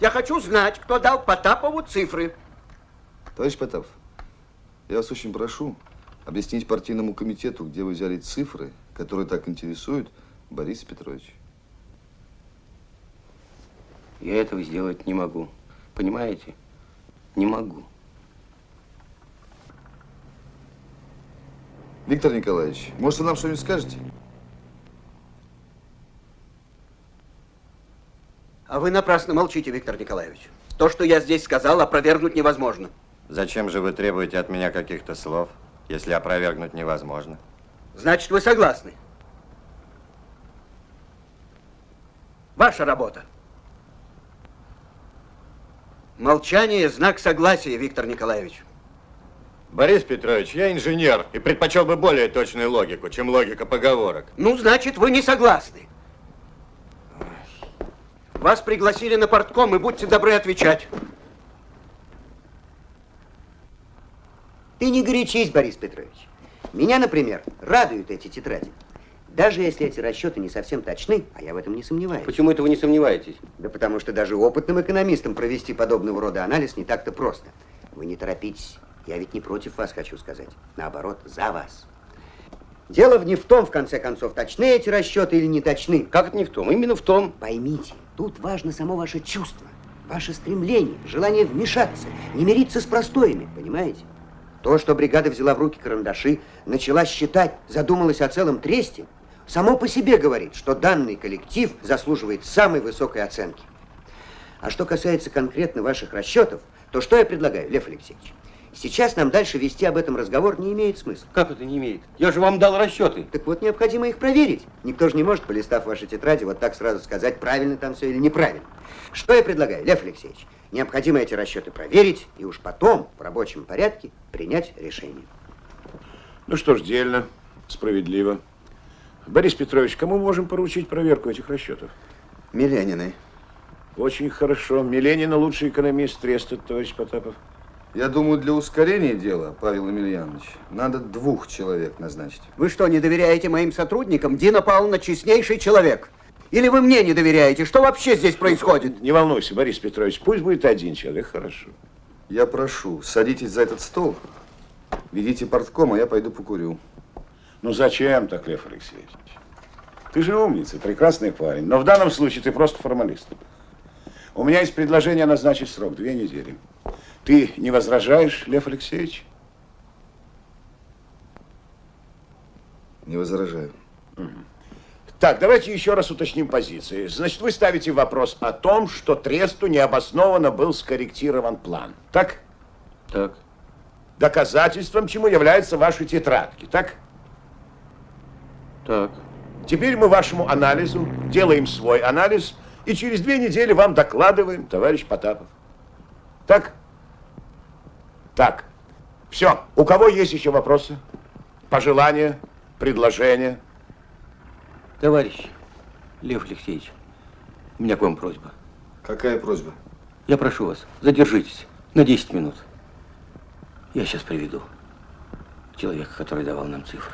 Speaker 14: Я хочу знать, кто дал Потапову цифры.
Speaker 11: Товарищ Потапов, я вас очень прошу объяснить партийному комитету, где вы взяли цифры, которые так интересуют Бориса Петровича.
Speaker 8: Я этого сделать не могу. Понимаете? Не могу.
Speaker 11: Виктор Николаевич, может, вы нам что-нибудь скажете?
Speaker 14: А вы напрасно молчите, Виктор Николаевич. То, что я здесь сказал, опровергнуть невозможно.
Speaker 16: Зачем же вы требуете от меня каких-то слов, если опровергнуть невозможно?
Speaker 14: Значит, вы согласны? Ваша работа. Молчание – знак согласия, Виктор Николаевич.
Speaker 16: Борис Петрович, я инженер и предпочел бы более точную логику, чем логика поговорок.
Speaker 14: Ну, значит, вы не согласны. Вас пригласили на партком, и будьте добры отвечать. Ты не горячись, Борис Петрович. Меня, например, радуют эти тетради. Даже если эти расчеты не совсем точны, а я в этом не сомневаюсь.
Speaker 8: Почему это вы не сомневаетесь?
Speaker 14: Да потому что даже опытным экономистам провести подобного рода анализ не так-то просто. Вы не торопитесь. Я ведь не против вас, хочу сказать. Наоборот, за вас. Дело не в том, в конце концов, точны эти расчеты или не точны.
Speaker 8: Как это не в том? Именно в том.
Speaker 14: Поймите, тут важно само ваше чувство, ваше стремление, желание вмешаться, не мириться с простоями, понимаете? То, что бригада взяла в руки карандаши, начала считать, задумалась о целом тресте, само по себе говорит, что данный коллектив заслуживает самой высокой оценки. А что касается конкретно ваших расчетов, то что я предлагаю, Лев Алексеевич? Сейчас нам дальше вести об этом разговор не имеет смысла.
Speaker 8: Как это не имеет? Я же вам дал расчеты.
Speaker 14: Так вот, необходимо их проверить. Никто же не может, полистав ваши тетради, вот так сразу сказать, правильно там все или неправильно. Что я предлагаю, Лев Алексеевич? Необходимо эти расчеты проверить и уж потом в рабочем порядке принять решение.
Speaker 13: Ну что ж, дельно, справедливо. Борис Петрович, кому мы можем поручить проверку этих расчетов?
Speaker 14: Миляниной.
Speaker 13: Очень хорошо. Миленина лучший экономист Треста, товарищ Потапов.
Speaker 11: Я думаю, для ускорения дела, Павел Емельянович, надо 2 человек назначить.
Speaker 14: Вы что, не доверяете моим сотрудникам? Дина Павловна честнейший человек. Или вы мне не доверяете? Что вообще здесь происходит?
Speaker 13: Не волнуйся, Борис Петрович, пусть будет 1 человек, хорошо.
Speaker 11: Я прошу, садитесь за этот стол, ведите партком, а я пойду покурю.
Speaker 13: Ну зачем так, Лев Алексеевич? Ты же умница, прекрасный парень, но в данном случае ты просто формалист. У меня есть предложение назначить срок 2 недели. Ты не возражаешь, Лев Алексеевич?
Speaker 11: Не возражаю.
Speaker 13: Угу. Так, давайте еще раз уточним позиции. Значит, вы ставите вопрос о том, что Тресту необоснованно был скорректирован план. Так?
Speaker 8: Так.
Speaker 13: Доказательством чему являются ваши тетрадки, так?
Speaker 8: Так.
Speaker 13: Теперь мы вашему анализу делаем свой анализ, и через 2 недели вам докладываем, товарищ Потапов. Так? Так. Все. У кого есть еще вопросы? Пожелания? Предложения?
Speaker 8: Товарищ Лев Алексеевич, у меня к вам просьба.
Speaker 11: Какая просьба?
Speaker 8: Я прошу вас, задержитесь на 10 минут. Я сейчас приведу человека, который давал нам цифры.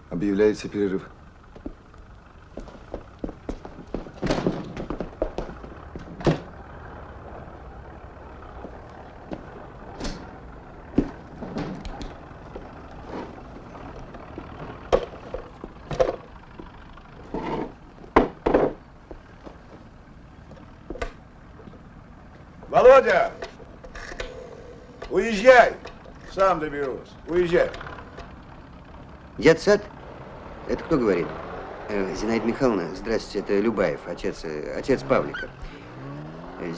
Speaker 11: Объявляется перерыв.
Speaker 13: Володя! Уезжай! Сам доберусь. Уезжай.
Speaker 14: Детсад? Это кто говорит? Зинаида Михайловна, здравствуйте, это Любаев, отец Павлика.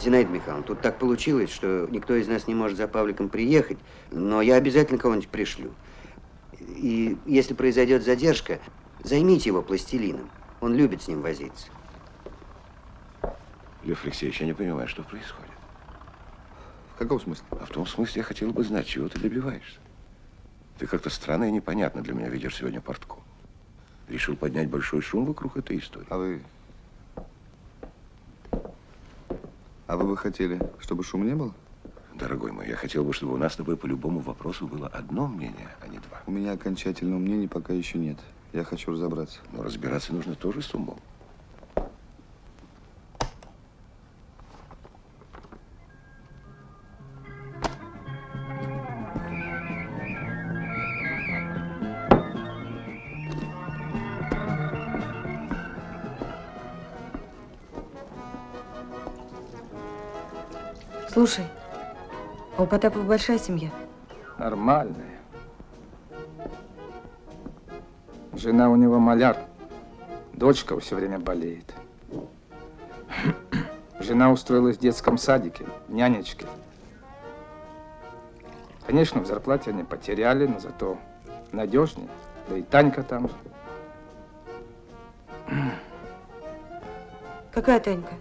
Speaker 14: Зинаида Михайловна, тут так получилось, что никто из нас не может за Павликом приехать, но я обязательно кого-нибудь пришлю. И если произойдет задержка, Займите его пластилином. Он любит с ним возиться.
Speaker 13: Лев Алексеевич, я не понимаю, что происходит.
Speaker 11: В каком смысле?
Speaker 13: А в том смысле, я хотел бы знать, чего ты добиваешься. Ты как-то странно и непонятно для меня ведешь сегодня портком. Решил поднять большой шум вокруг этой истории.
Speaker 11: А вы бы хотели, чтобы шума не было?
Speaker 13: Дорогой мой, я хотел бы, чтобы у нас с тобой по любому вопросу было одно мнение, а не два.
Speaker 11: У меня окончательного мнения пока еще нет. Я хочу разобраться.
Speaker 13: Но разбираться нужно тоже с умом.
Speaker 15: Слушай, а у Потапова большая семья?
Speaker 5: Нормальная. Жена у него маляр. Дочка все время болеет. Жена устроилась в детском садике, нянечкой. Конечно, в зарплате они потеряли, но зато надежнее. Да и Танька там же.
Speaker 15: Какая Танька?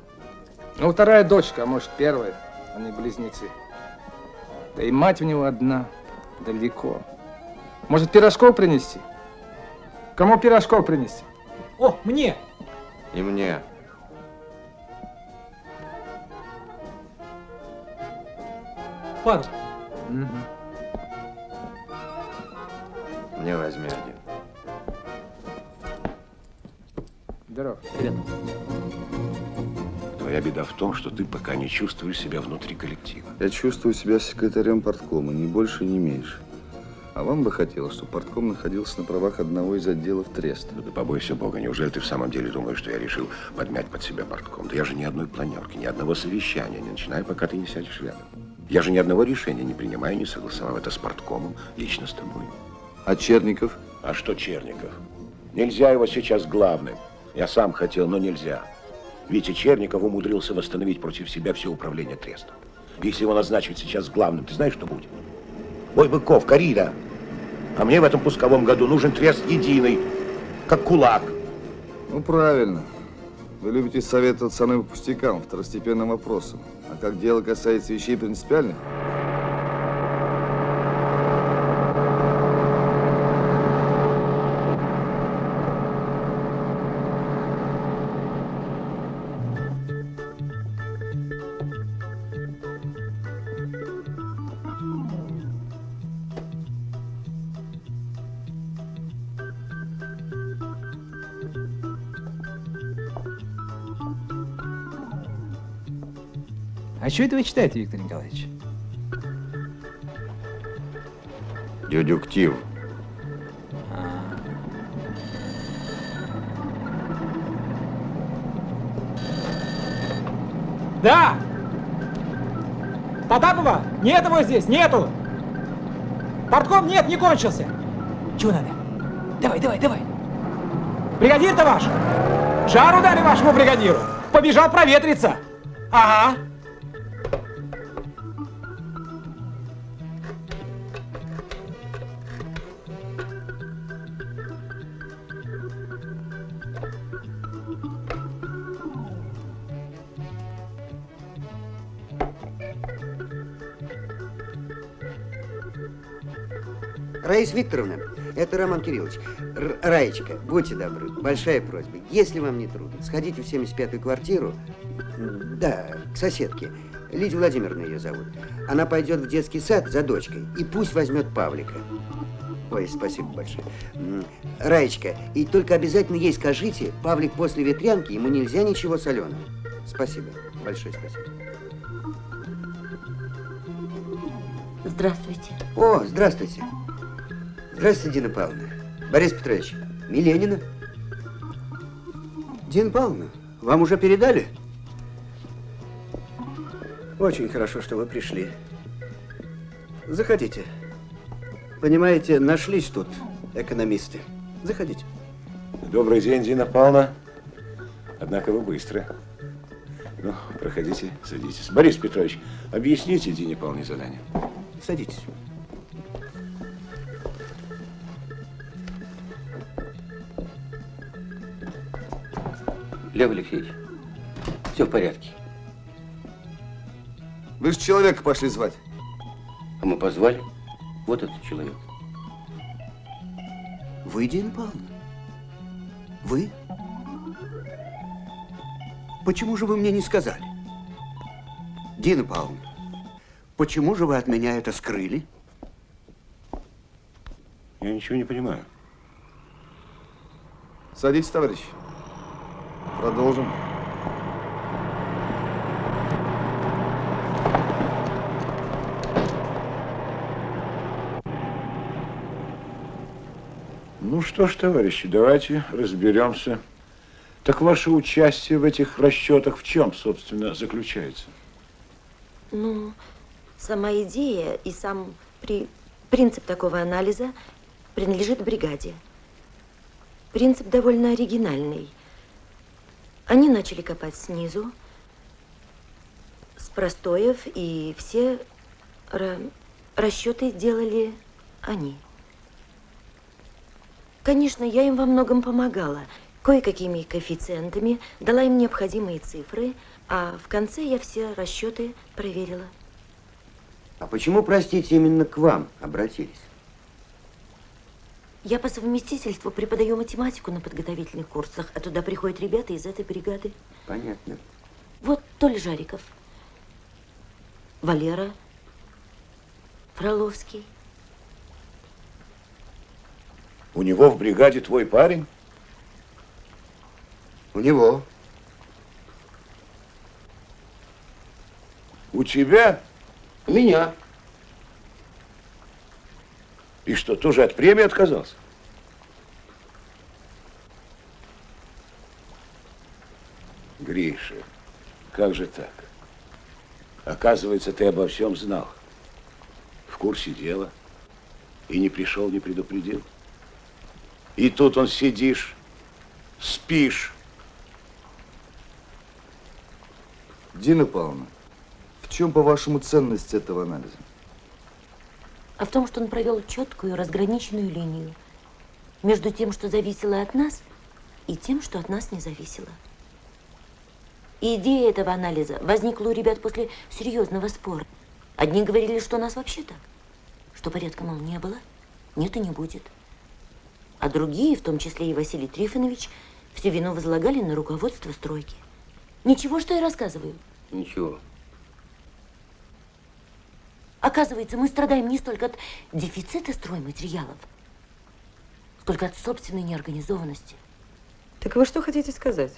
Speaker 5: Ну, вторая дочка, а может, первая. Они близнецы. Да и мать у него одна, далеко. Может, пирожков принести? Кому пирожков принести?
Speaker 12: О, мне!
Speaker 16: И мне.
Speaker 12: Пару.
Speaker 16: Мне возьми один.
Speaker 5: Здорово.
Speaker 12: Привет.
Speaker 13: Твоя беда в том, что ты пока не чувствуешь себя внутри коллектива.
Speaker 11: Я чувствую себя секретарем парткома, ни больше, ни меньше. А вам бы хотелось, чтобы партком находился на правах одного из отделов треста.
Speaker 13: Да побойся Бога, неужели ты в самом деле думаешь, что я решил подмять под себя партком? Да я же ни одной планерки, ни одного совещания не начинаю, пока ты не сядешь рядом. Я же ни одного решения не принимаю, не согласовав это с парткомом, лично с тобой.
Speaker 11: А Черников?
Speaker 13: А что Черников? Нельзя его сейчас главным. Я сам хотел, но нельзя. Витя Черников умудрился восстановить против себя все управление трестом. Если его назначить сейчас главным, ты знаешь, что будет? Бой быков, коррида. А мне в этом пусковом году нужен трест единый, как кулак.
Speaker 11: Ну, правильно. Вы любите советовать со мной по пустякам, второстепенным вопросам. А как дело касается вещей принципиальных?
Speaker 12: А что это вы читаете, Виктор Николаевич?
Speaker 16: Дедуктив.
Speaker 12: Да! Потапова? Нет его здесь, нету! Партком нет, не кончился. Чего надо? Давай, давай, давай. Бригадир-то ваш? Жару дали вашему бригадиру. Побежал проветриться. Ага.
Speaker 14: Раиса Викторовна, это Роман Кириллович. Раечка, будьте добры, большая просьба. Если вам не трудно, сходите в 75-ю квартиру, да, к соседке. Лидия Владимировна ее зовут. Она пойдет в детский сад за дочкой и пусть возьмет Павлика. Ой, спасибо большое. Раечка, и только обязательно ей скажите, Павлик после ветрянки, ему нельзя ничего соленого. Спасибо, большое спасибо.
Speaker 15: Здравствуйте.
Speaker 14: О, здравствуйте. Здравствуйте, Дина Павловна. Борис Петрович, Миленина. Дина Павловна, вам уже передали? Очень хорошо, что вы пришли. Заходите. Понимаете, нашлись тут экономисты. Заходите.
Speaker 13: Добрый день, Дина Павловна. Однако вы быстро. Ну, проходите, садитесь. Борис Петрович, объясните Дине Павловне задание.
Speaker 14: Садитесь.
Speaker 8: Лев Алексеевич, все в порядке.
Speaker 11: Вы же человека пошли звать.
Speaker 8: А мы позвали. Вот этот человек.
Speaker 14: Вы, Дина Павловна? Вы? Почему же вы мне не сказали? Дина Павловна, почему же вы от меня это скрыли?
Speaker 13: Я ничего не понимаю.
Speaker 11: Садитесь, товарищ. Продолжим.
Speaker 13: Ну что ж, товарищи, давайте разберемся. Так ваше участие в этих расчетах в чем, собственно, заключается?
Speaker 17: Ну, сама идея и сам принцип такого анализа принадлежит бригаде. Принцип довольно оригинальный. Они начали копать снизу, с простоев, и все расчеты делали они. Конечно, я им во многом помогала. Кое-какими коэффициентами дала им необходимые цифры, а в конце я все расчеты проверила.
Speaker 14: А почему, простите, именно к вам обратились?
Speaker 17: Я по совместительству преподаю математику на подготовительных курсах, а туда приходят ребята из этой бригады.
Speaker 14: Понятно.
Speaker 17: Вот Толя Жариков, Валера Фроловский.
Speaker 13: У него в бригаде твой парень?
Speaker 14: У него.
Speaker 13: У тебя?
Speaker 14: У меня.
Speaker 13: И что, тоже от премии отказался? Гриша, как же так? Оказывается, ты обо всем знал. В курсе дела. И не пришел, не предупредил. И тут он сидишь, спишь.
Speaker 11: Дина Павловна, в чем, по-вашему, ценность этого анализа?
Speaker 17: А в том, что он провел четкую разграниченную линию между тем, что зависело от нас, и тем, что от нас не зависело. И идея этого анализа возникла у ребят после серьезного спора. Одни говорили, что у нас вообще так, что порядка, мол, не было, нет и не будет. А другие, в том числе и Василий Трифонович, всю вину возлагали на руководство стройки. Ничего, что я рассказываю.
Speaker 8: Ничего.
Speaker 17: Оказывается, мы страдаем не столько от дефицита стройматериалов, сколько от собственной неорганизованности.
Speaker 15: Так вы что хотите сказать?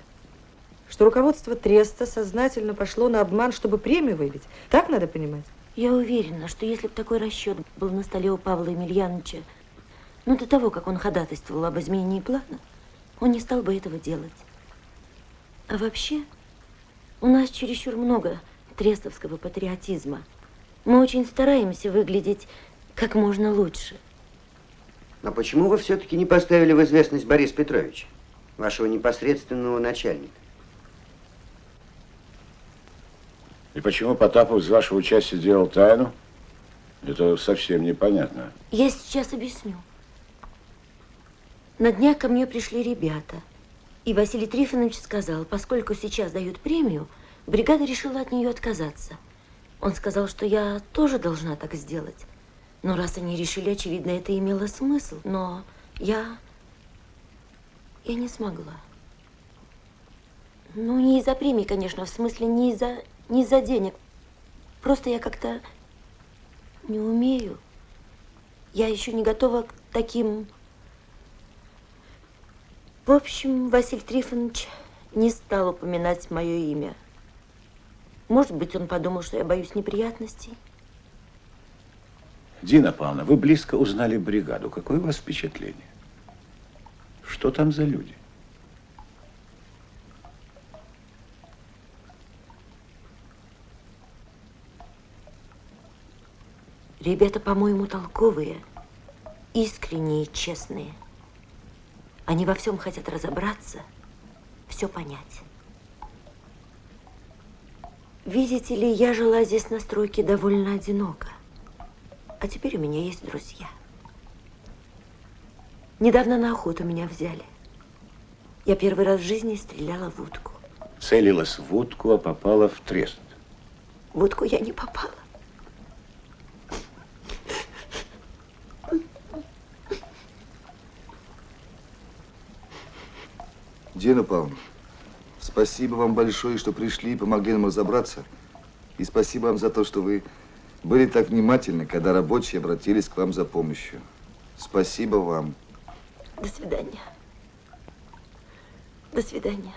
Speaker 15: Что руководство Треста сознательно пошло на обман, чтобы премию выбить? Так надо понимать?
Speaker 17: Я уверена, что если бы такой расчет был на столе у Павла Емельяновича, но до того, как он ходатайствовал об изменении плана, он не стал бы этого делать. А вообще, у нас чересчур много трестовского патриотизма. Мы очень стараемся выглядеть как можно лучше.
Speaker 14: Но почему вы все-таки не поставили в известность Бориса Петровича, вашего непосредственного начальника?
Speaker 13: И почему Потапов из вашего участия делал тайну? Это совсем непонятно.
Speaker 17: Я сейчас объясню. На днях ко мне пришли ребята. И Василий Трифонович сказал, поскольку сейчас дают премию, бригада решила от нее отказаться. Он сказал, что я тоже должна так сделать. Но раз они решили, очевидно, это имело смысл. Но я не смогла. Ну, не из-за премии, конечно, в смысле не из-за денег. Просто я как-то не умею. Я еще не готова к таким... В общем, Василий Трифонович не стал упоминать мое имя. Может быть, он подумал, что я боюсь неприятностей.
Speaker 13: Дина Павловна, вы близко узнали бригаду. Какое у вас впечатление? Что там за люди?
Speaker 17: Ребята, по-моему, толковые, искренние, честные. Они во всем хотят разобраться, все понять. Видите ли, я жила здесь на стройке довольно одиноко. А теперь у меня есть друзья. Недавно на охоту меня взяли. Я первый раз в жизни стреляла в утку.
Speaker 13: Целилась в утку, а попала в трест.
Speaker 17: В утку я не попала.
Speaker 11: Дина Павловна, спасибо вам большое, что пришли и помогли нам разобраться. И спасибо вам за то, что вы были так внимательны, когда рабочие обратились к вам за помощью. Спасибо вам.
Speaker 17: До свидания. До свидания.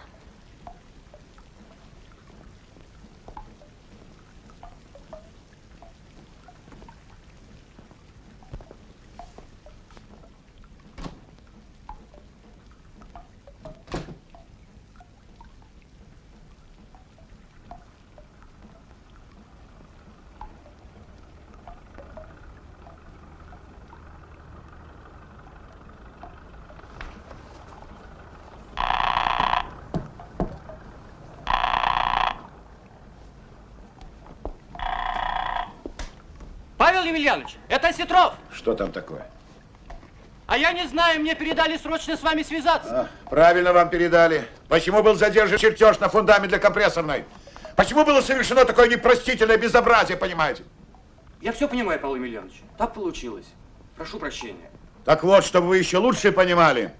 Speaker 6: Павел Емельянович, это Сетров.
Speaker 13: Что там такое?
Speaker 6: А я не знаю, мне передали срочно с вами связаться.
Speaker 13: Правильно вам передали. Почему был задержан чертеж на фундамент для компрессорной? Почему было совершено такое непростительное безобразие, понимаете?
Speaker 2: Я все понимаю, Павел Емельянович. Так получилось. Прошу прощения.
Speaker 13: Так вот, чтобы вы еще лучше понимали,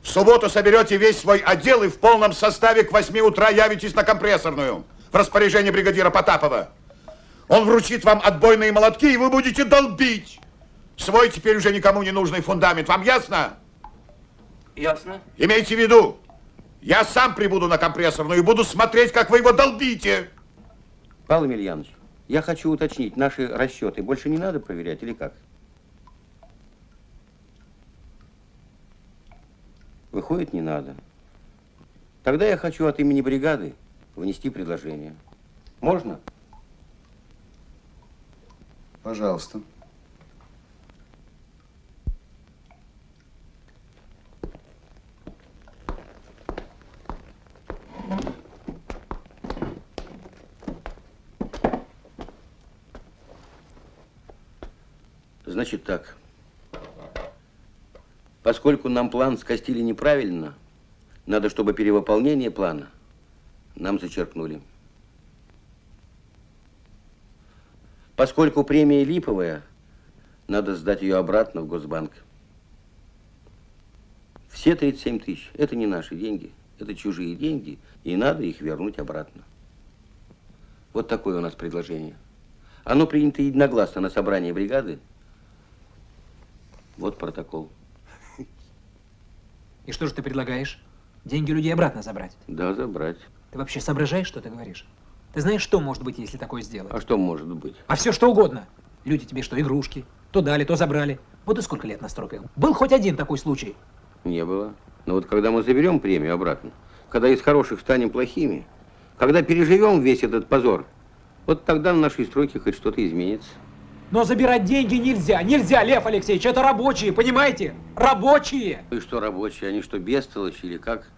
Speaker 13: в субботу соберете весь свой отдел и в полном составе к 8 утра явитесь на компрессорную в распоряжение бригадира Потапова. Он вручит вам отбойные молотки, и вы будете долбить свой теперь уже никому не нужный фундамент. Вам ясно?
Speaker 2: Ясно.
Speaker 13: Имейте в виду, я сам прибуду на компрессорную и буду смотреть, как вы его долбите.
Speaker 8: Павел Емельянович, я хочу уточнить, наши расчеты больше не надо проверять или как? Выходит, не надо. Тогда я хочу от имени бригады внести предложение. Можно?
Speaker 11: Пожалуйста.
Speaker 8: Значит так. Поскольку нам план скостили неправильно, надо, чтобы перевыполнение плана нам зачеркнули. Поскольку премия липовая, надо сдать ее обратно в Госбанк. Все 37 тысяч – это не наши деньги, это чужие деньги, и надо их вернуть обратно. Вот такое у нас предложение. Оно принято единогласно на собрании бригады. Вот протокол.
Speaker 12: И что же ты предлагаешь? Деньги людей обратно забрать?
Speaker 8: Да, забрать.
Speaker 12: Ты вообще соображаешь, что ты говоришь? Ты знаешь, что может быть, если такое сделать?
Speaker 8: А что может быть?
Speaker 12: А все что угодно. Люди тебе что, игрушки? То дали, то забрали. Вот и сколько лет на стройках. Был хоть один такой случай?
Speaker 8: Не было. Но вот когда мы заберем премию обратно, когда из хороших станем плохими, когда переживем весь этот позор, вот тогда на нашей стройке хоть что-то изменится.
Speaker 12: Но забирать деньги нельзя. Нельзя, Лев Алексеевич. Это рабочие, понимаете? Рабочие!
Speaker 8: И что рабочие? Они что, бестолочи или как?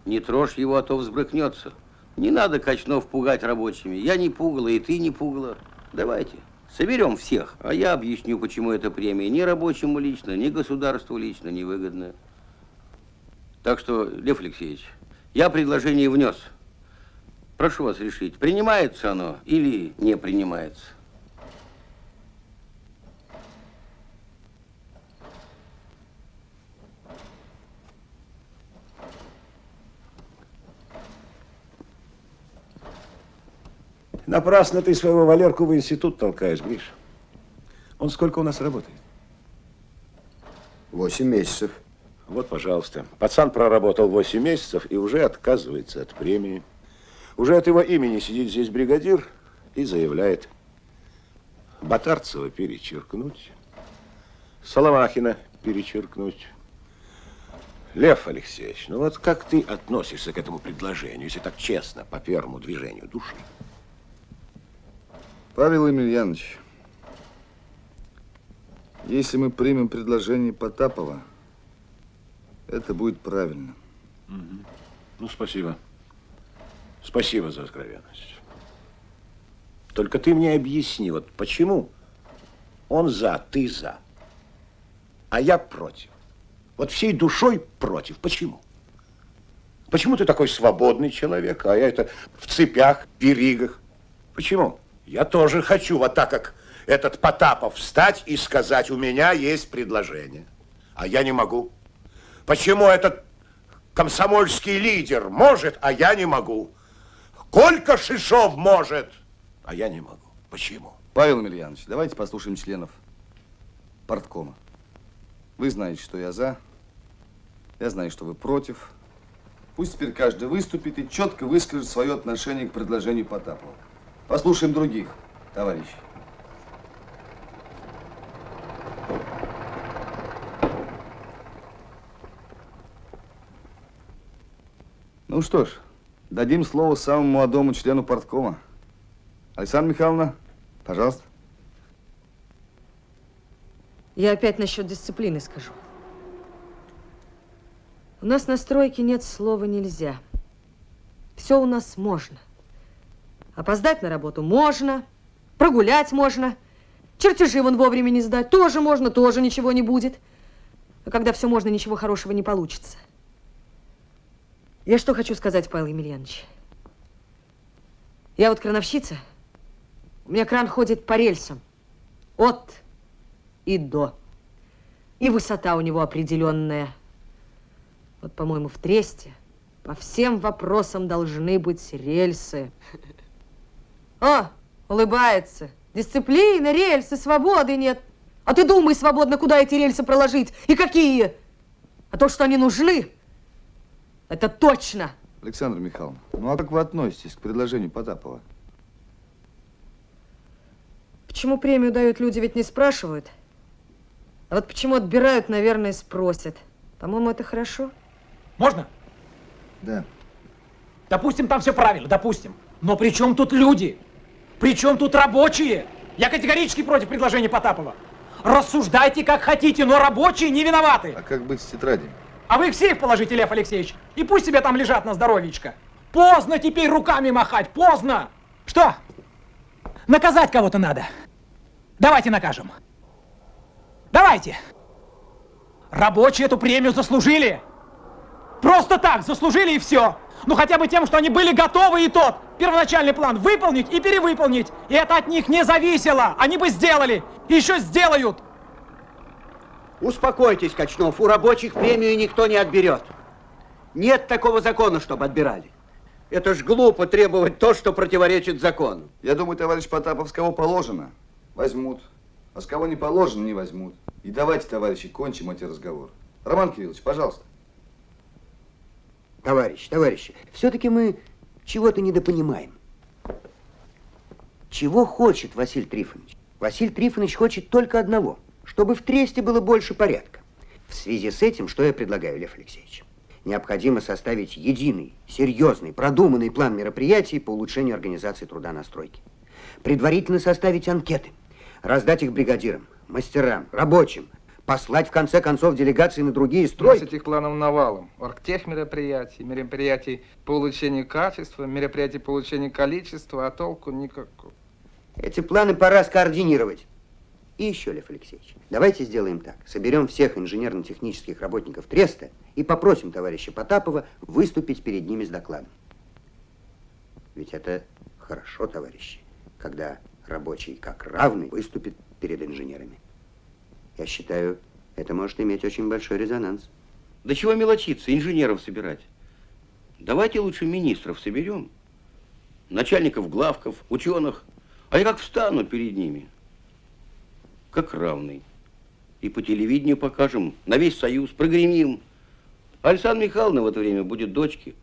Speaker 8: Не трожь его, а то взбрыкнется. Не надо Качнов пугать рабочими. Я не пугало, и ты не пугало. Давайте, соберем всех. А я объясню, почему эта премия ни рабочему лично, ни государству лично невыгодна. Так что, Лев Алексеевич, я предложение внес. Прошу вас решить, принимается оно или не принимается.
Speaker 13: Напрасно ты своего Валерку в институт толкаешь, Гриш. Он сколько у нас работает?
Speaker 16: 8 месяцев.
Speaker 13: Вот, пожалуйста. Пацан проработал 8 месяцев и уже отказывается от премии. Уже от его имени сидит здесь бригадир и заявляет: Батарцева перечеркнуть, Соломахина перечеркнуть. Лев Алексеевич, ну вот как ты относишься к этому предложению, если так честно, по первому движению души?
Speaker 11: Павел Емельянович, если мы примем предложение Потапова, это будет правильно.
Speaker 13: Ну, спасибо. Спасибо за откровенность. Только ты мне объясни, вот почему он за, ты за, а я против. Вот всей душой против. Почему? Почему ты такой свободный человек, а я это в цепях, веригах? Почему? Я тоже хочу, вот так как этот Потапов, встать и сказать, у меня есть предложение, а я не могу. Почему этот комсомольский лидер может, а я не могу? Колька Шишов может, а я не могу. Почему?
Speaker 11: Павел Емельянович, давайте послушаем членов парткома. Вы знаете, что я за, я знаю, что вы против. Пусть теперь каждый выступит и четко выскажет свое отношение к предложению Потапова. Послушаем других, товарищи. Ну что ж, дадим слово самому молодому члену парткома. Александра Михайловна, пожалуйста.
Speaker 15: Я опять насчет дисциплины скажу. У нас на стройке нет слова «нельзя». Все у нас можно. Опоздать на работу можно, прогулять можно, чертежи вон вовремя не сдать тоже можно, тоже ничего не будет. А когда все можно, ничего хорошего не получится. Я что хочу сказать, Павел Емельянович. Я вот крановщица, у меня кран ходит по рельсам от и до. И высота у него определенная. Вот, по-моему, в Тресте по всем вопросам должны быть рельсы. О, улыбается. Дисциплины, рельсы, свободы нет. А ты думай свободно, куда эти рельсы проложить и какие. А то, что они нужны, это точно.
Speaker 11: Александра Михайловна, ну а как вы относитесь к предложению Потапова?
Speaker 15: Почему премию дают, люди ведь не спрашивают. А вот почему отбирают, наверное, спросят. По-моему, это хорошо.
Speaker 12: Можно?
Speaker 11: Да.
Speaker 12: Допустим, там все правильно, допустим. Но при чем тут люди? При чем тут рабочие? Я категорически против предложения Потапова. Рассуждайте как хотите, но рабочие не виноваты.
Speaker 11: А как быть с тетрадями?
Speaker 12: А вы их в сейф положите, Лев Алексеевич, и пусть себе там лежат на здоровьечко. Поздно теперь руками махать, поздно. Что? Наказать кого-то надо. Давайте накажем. Давайте. Рабочие эту премию заслужили. Просто так заслужили и все. Ну хотя бы тем, что они были готовы и тот первоначальный план выполнить и перевыполнить. И это от них не зависело. Они бы сделали. И еще сделают.
Speaker 14: Успокойтесь, Качнов, у рабочих премию никто не отберет. Нет такого закона, чтобы отбирали. Это ж глупо требовать то, что противоречит закону.
Speaker 11: Я думаю, товарищ Потапов, с кого положено, возьмут. А с кого не положено, не возьмут. И давайте, товарищи, кончим эти разговоры. Роман Кириллович, пожалуйста.
Speaker 14: Товарищи, все-таки мы чего-то недопонимаем. Чего хочет Василий Трифонович? Василий Трифонович хочет только одного, чтобы в Тресте было больше порядка. В связи с этим, что я предлагаю, Лев Алексеевич? Необходимо составить единый, серьезный, продуманный план мероприятий по улучшению организации труда на стройке. Предварительно составить анкеты, раздать их бригадирам, мастерам, рабочим, послать в конце концов делегации на другие стройки.
Speaker 5: Этих планов навалом. Оргтех мероприятий, мероприятий по улучшению качества, мероприятий по улучшению количества, а толку никакого.
Speaker 14: Эти планы пора скоординировать. И еще, Лев Алексеевич, давайте сделаем так. Соберем всех инженерно-технических работников Треста и попросим товарища Потапова выступить перед ними с докладом. Ведь это хорошо, товарищи, когда рабочий как равный выступит перед инженерами. Я считаю, это может иметь очень большой резонанс.
Speaker 8: Да чего мелочиться, инженеров собирать? Давайте лучше министров соберем, начальников главков, ученых, а я как встану перед ними, как равный. И по телевидению покажем, на весь Союз, прогремим. Александра Михайловна в это время будет дочке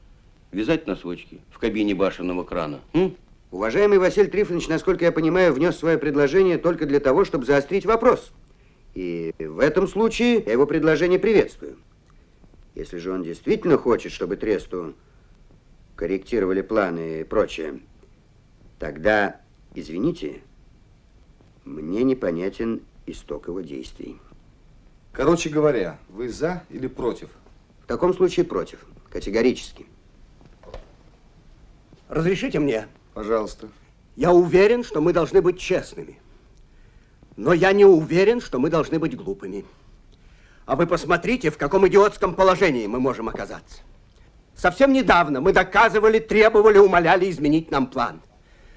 Speaker 8: вязать носочки в кабине башенного крана.
Speaker 14: Уважаемый Василий Трифонович, насколько я понимаю, внес свое предложение только для того, чтобы заострить вопрос. И в этом случае я его предложение приветствую. Если же он действительно хочет, чтобы Тресту корректировали планы и прочее, тогда, извините, мне непонятен исток его действий.
Speaker 11: Короче говоря, вы за или против?
Speaker 14: В таком случае против, категорически. Разрешите мне?
Speaker 11: Пожалуйста.
Speaker 14: Я уверен, что мы должны быть честными. Но я не уверен, что мы должны быть глупыми. А вы посмотрите, в каком идиотском положении мы можем оказаться.
Speaker 9: Совсем недавно мы доказывали, требовали, умоляли изменить нам план.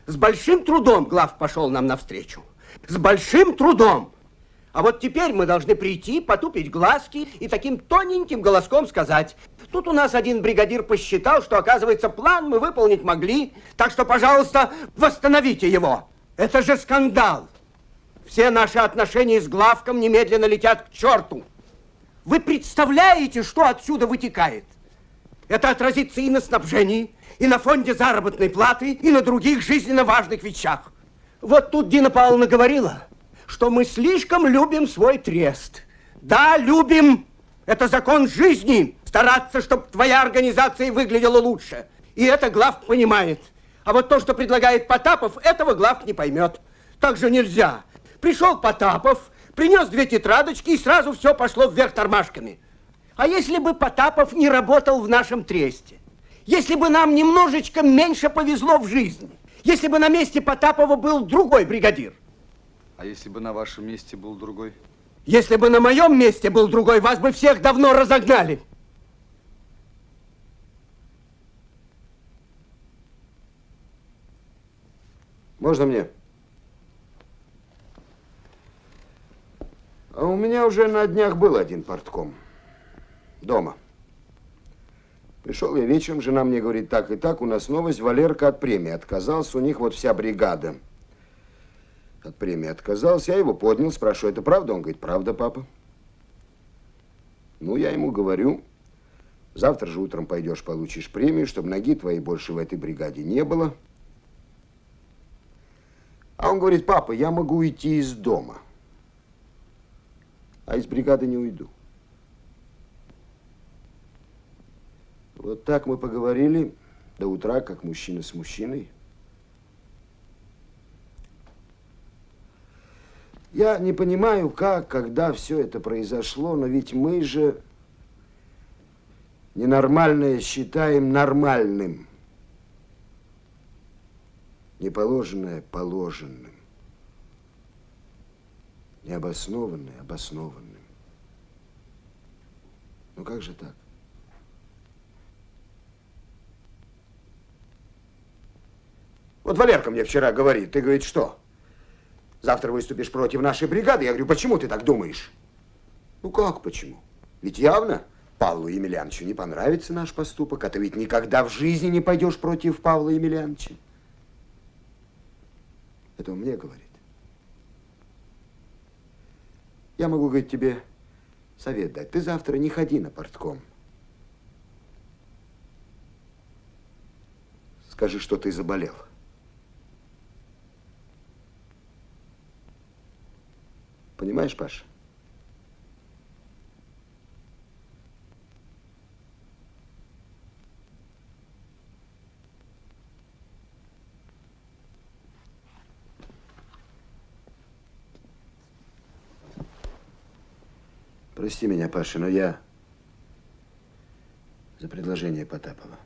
Speaker 9: С большим трудом глав пошел нам навстречу. С большим трудом. А вот теперь мы должны прийти, потупить глазки и таким тоненьким голоском сказать: тут у нас один бригадир посчитал, что, оказывается, план мы выполнить могли, так что, пожалуйста, восстановите его. Это же скандал. Все наши отношения с главком немедленно летят к черту. Вы представляете, что отсюда вытекает? Это отразится и на снабжении, и на фонде заработной платы, и на других жизненно важных вещах. Вот тут Дина Павловна говорила, что мы слишком любим свой трест. Да, любим. Это закон жизни. Стараться, чтобы твоя организация выглядела лучше. И это главк понимает. А вот то, что предлагает Потапов, этого главк не поймет. Так же нельзя. Пришел Потапов, принес 2 тетрадочки, и сразу все пошло вверх тормашками. А если бы Потапов не работал в нашем тресте? Если бы нам немножечко меньше повезло в жизни? Если бы на месте Потапова был другой бригадир?
Speaker 11: А если бы на вашем месте был другой?
Speaker 9: Если бы на моем месте был другой, вас бы всех давно разогнали.
Speaker 13: Можно мне? А у меня уже на днях был один портком. Дома. Пришел я вечером, жена мне говорит: так и так, у нас новость, Валерка от премии отказался, у них вот вся бригада от премии отказался. Я его поднял, спрашиваю: это правда? Он говорит: правда, папа. Ну, я ему говорю: завтра же утром пойдешь, получишь премию, чтобы ноги твоей больше в этой бригаде не было. А он говорит: папа, я могу уйти из дома, а из бригады не уйду. Вот так мы поговорили до утра, как мужчина с мужчиной. Я не понимаю, как, когда все это произошло, но ведь мы же ненормальное считаем нормальным. Неположенное положенным. Необоснованное обоснованным. Ну как же так? Вот Валерка мне вчера говорит, ты, говорит, что? Завтра выступишь против нашей бригады? Я говорю: почему ты так думаешь? Ну как почему? Ведь явно Павлу Емельяновичу не понравится наш поступок, а ты ведь никогда в жизни не пойдешь против Павла Емельяновича. Это он мне говорит. Я могу, говорит, тебе совет дать. Ты завтра не ходи на портком. Скажи, что ты заболел. Понимаешь, Паша? Прости меня, Паша, но я за предложение Потапова.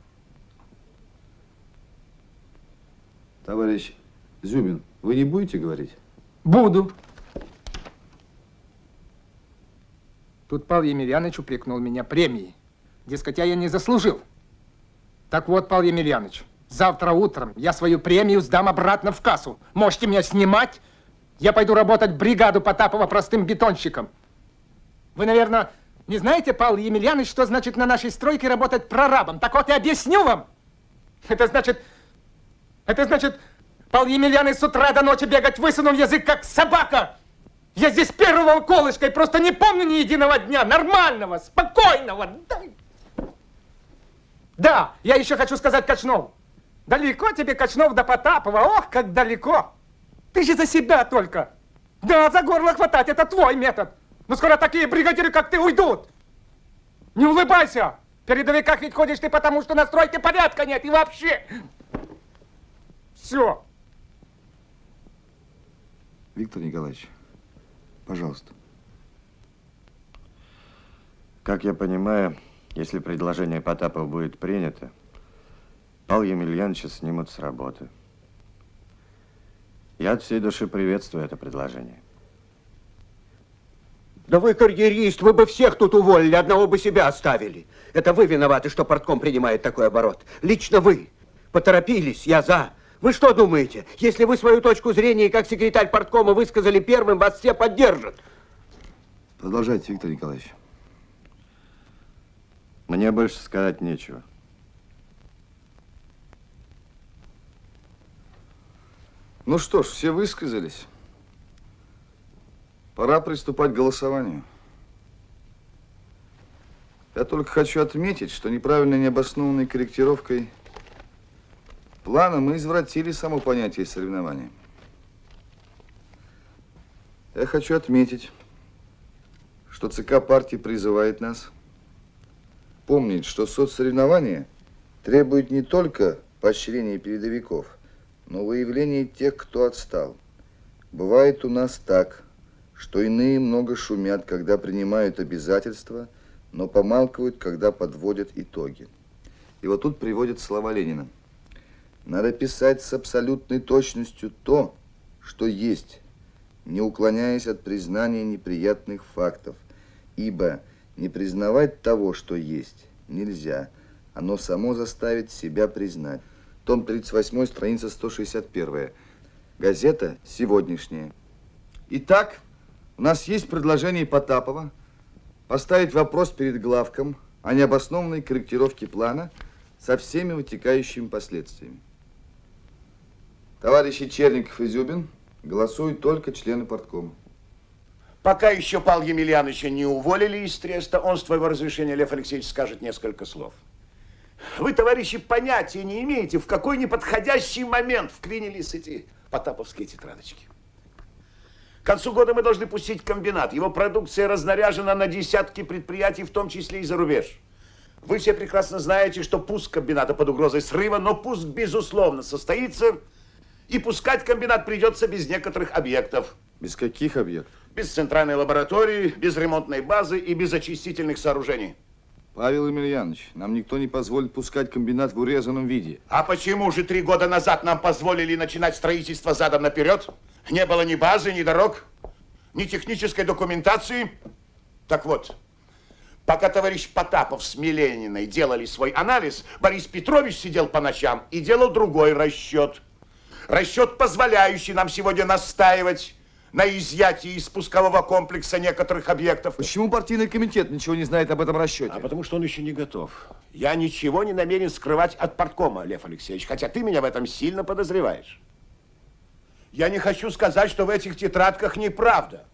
Speaker 11: Товарищ Зюбин, вы не будете говорить?
Speaker 5: Буду. Тут Павел Емельянович упрекнул меня премией. Дескать, я не заслужил. Так вот, Павел Емельянович, завтра утром я свою премию сдам обратно в кассу. Можете меня снимать. Я пойду работать в бригаду Потапова простым бетонщиком. Вы, наверное, не знаете, Павел Емельянович, что значит на нашей стройке работать прорабом? Так вот, я объясню вам. Это значит, Павел Емельянович с утра до ночи бегать, высунув язык, как собака. Я здесь первого колышкой, просто не помню ни единого дня нормального, спокойного. Да, я еще хочу сказать Кочнову. Далеко тебе, Кочнов, до Потапова, ох, как далеко. Ты же за себя только. Да, за горло хватать, это твой метод. Но скоро такие бригадиры, как ты, уйдут. Не улыбайся. В передовиках ведь ходишь ты потому, что на стройке порядка нет и вообще. Все.
Speaker 11: Виктор Николаевич, пожалуйста.
Speaker 16: Как я понимаю, если предложение Потапова будет принято, Павла Емельяновича снимут с работы. Я от всей души приветствую это предложение.
Speaker 9: Да вы карьерист, вы бы всех тут уволили, одного бы себя оставили. Это вы виноваты, что партком принимает такой оборот. Лично вы. Поторопились, я за. Вы что думаете, если вы свою точку зрения как секретарь парткома высказали первым, вас все поддержат?
Speaker 11: Продолжайте, Виктор Николаевич.
Speaker 16: Мне больше сказать нечего.
Speaker 11: Ну что ж, все высказались. Пора приступать к голосованию. Я только хочу отметить, что неправильной необоснованной корректировкой плана мы извратили само понятие соревнования. Я хочу отметить, что ЦК партии призывает нас помнить, что соцсоревнования требует не только поощрения передовиков, но выявления тех, кто отстал. Бывает у нас так, что иные много шумят, когда принимают обязательства, но помалкивают, когда подводят итоги. И вот тут приводят слова Ленина. Надо писать с абсолютной точностью то, что есть, не уклоняясь от признания неприятных фактов, ибо не признавать того, что есть, нельзя. Оно само заставит себя признать. Том 38, страница 161. Газета сегодняшняя. Итак, у нас есть предложение Потапова поставить вопрос перед главком о необоснованной корректировке плана со всеми вытекающими последствиями. Товарищи Черников и Зюбин, голосуют только члены парткома.
Speaker 13: Пока еще Павла Емельяновича не уволили из Треста, он с твоего разрешения, Лев Алексеевич, скажет несколько слов. Вы, товарищи, понятия не имеете, в какой неподходящий момент вклинились эти потаповские тетрадочки. К концу года мы должны пустить комбинат. Его продукция разнаряжена на десятки предприятий, в том числе и за рубеж. Вы все прекрасно знаете, что пуск комбината под угрозой срыва, но пуск, безусловно, состоится, и пускать комбинат придется без некоторых объектов.
Speaker 11: Без каких объектов?
Speaker 13: Без центральной лаборатории, без ремонтной базы и без очистительных сооружений.
Speaker 11: Павел Емельянович, нам никто не позволит пускать комбинат в урезанном виде.
Speaker 13: А почему же 3 года назад нам позволили начинать строительство задом наперед? Не было ни базы, ни дорог, ни технической документации. Так вот, пока товарищ Потапов с Милениной делали свой анализ, Борис Петрович сидел по ночам и делал другой расчет. Расчет, позволяющий нам сегодня настаивать на изъятии из пускового комплекса некоторых объектов.
Speaker 11: Почему партийный комитет ничего не знает об этом расчете?
Speaker 13: А потому что он еще не готов. Я ничего не намерен скрывать от парткома, Лев Алексеевич, хотя ты меня в этом сильно подозреваешь. Я не хочу сказать, что в этих тетрадках неправда.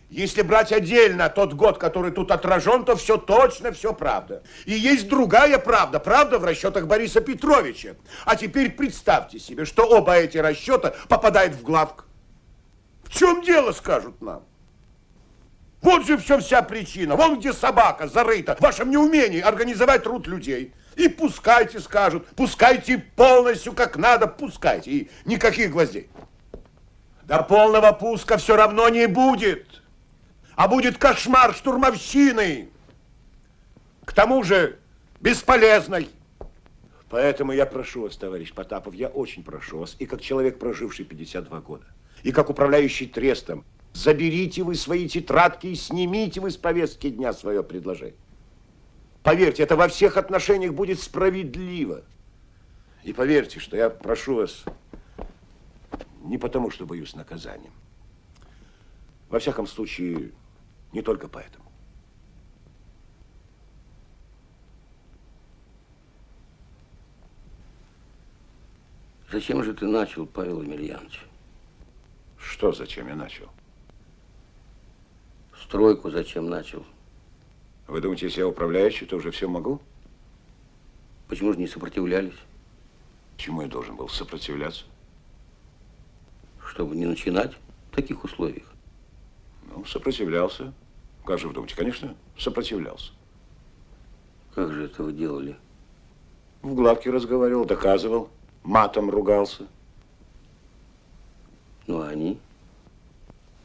Speaker 13: Если брать отдельно тот год, который тут отражен, то все точно, все правда. И есть другая правда, правда в расчетах Бориса Петровича. А теперь представьте себе, что оба эти расчета попадают в главк. В чем дело, скажут нам? Вот же вся причина. Вон где собака зарыта в вашем неумении организовать труд людей. И пускайте, скажут, пускайте полностью, как надо, пускайте. И никаких гвоздей. До полного пуска все равно не будет. А будет кошмар штурмовщины. К тому же бесполезной. Поэтому я прошу вас, товарищ Потапов, я очень прошу вас, и как человек, проживший 52 года, и как управляющий Трестом, заберите вы свои тетрадки и снимите вы с повестки дня свое предложение. Поверьте, это во всех отношениях будет справедливо. И поверьте, что я прошу вас не потому, что боюсь наказанием. Во всяком случае, не только поэтому.
Speaker 8: Зачем же ты начал, Павел Емельянович?
Speaker 13: Что зачем я начал?
Speaker 8: Стройку зачем начал?
Speaker 13: Вы думаете, если я управляющий, то уже все могу?
Speaker 8: Почему же не сопротивлялись?
Speaker 13: Чему я должен был сопротивляться?
Speaker 8: Чтобы не начинать в таких условиях.
Speaker 13: Ну, сопротивлялся. Как же вы думаете? Конечно, сопротивлялся.
Speaker 8: Как же это вы делали?
Speaker 13: В главке разговаривал, доказывал, матом ругался.
Speaker 8: Ну, а они?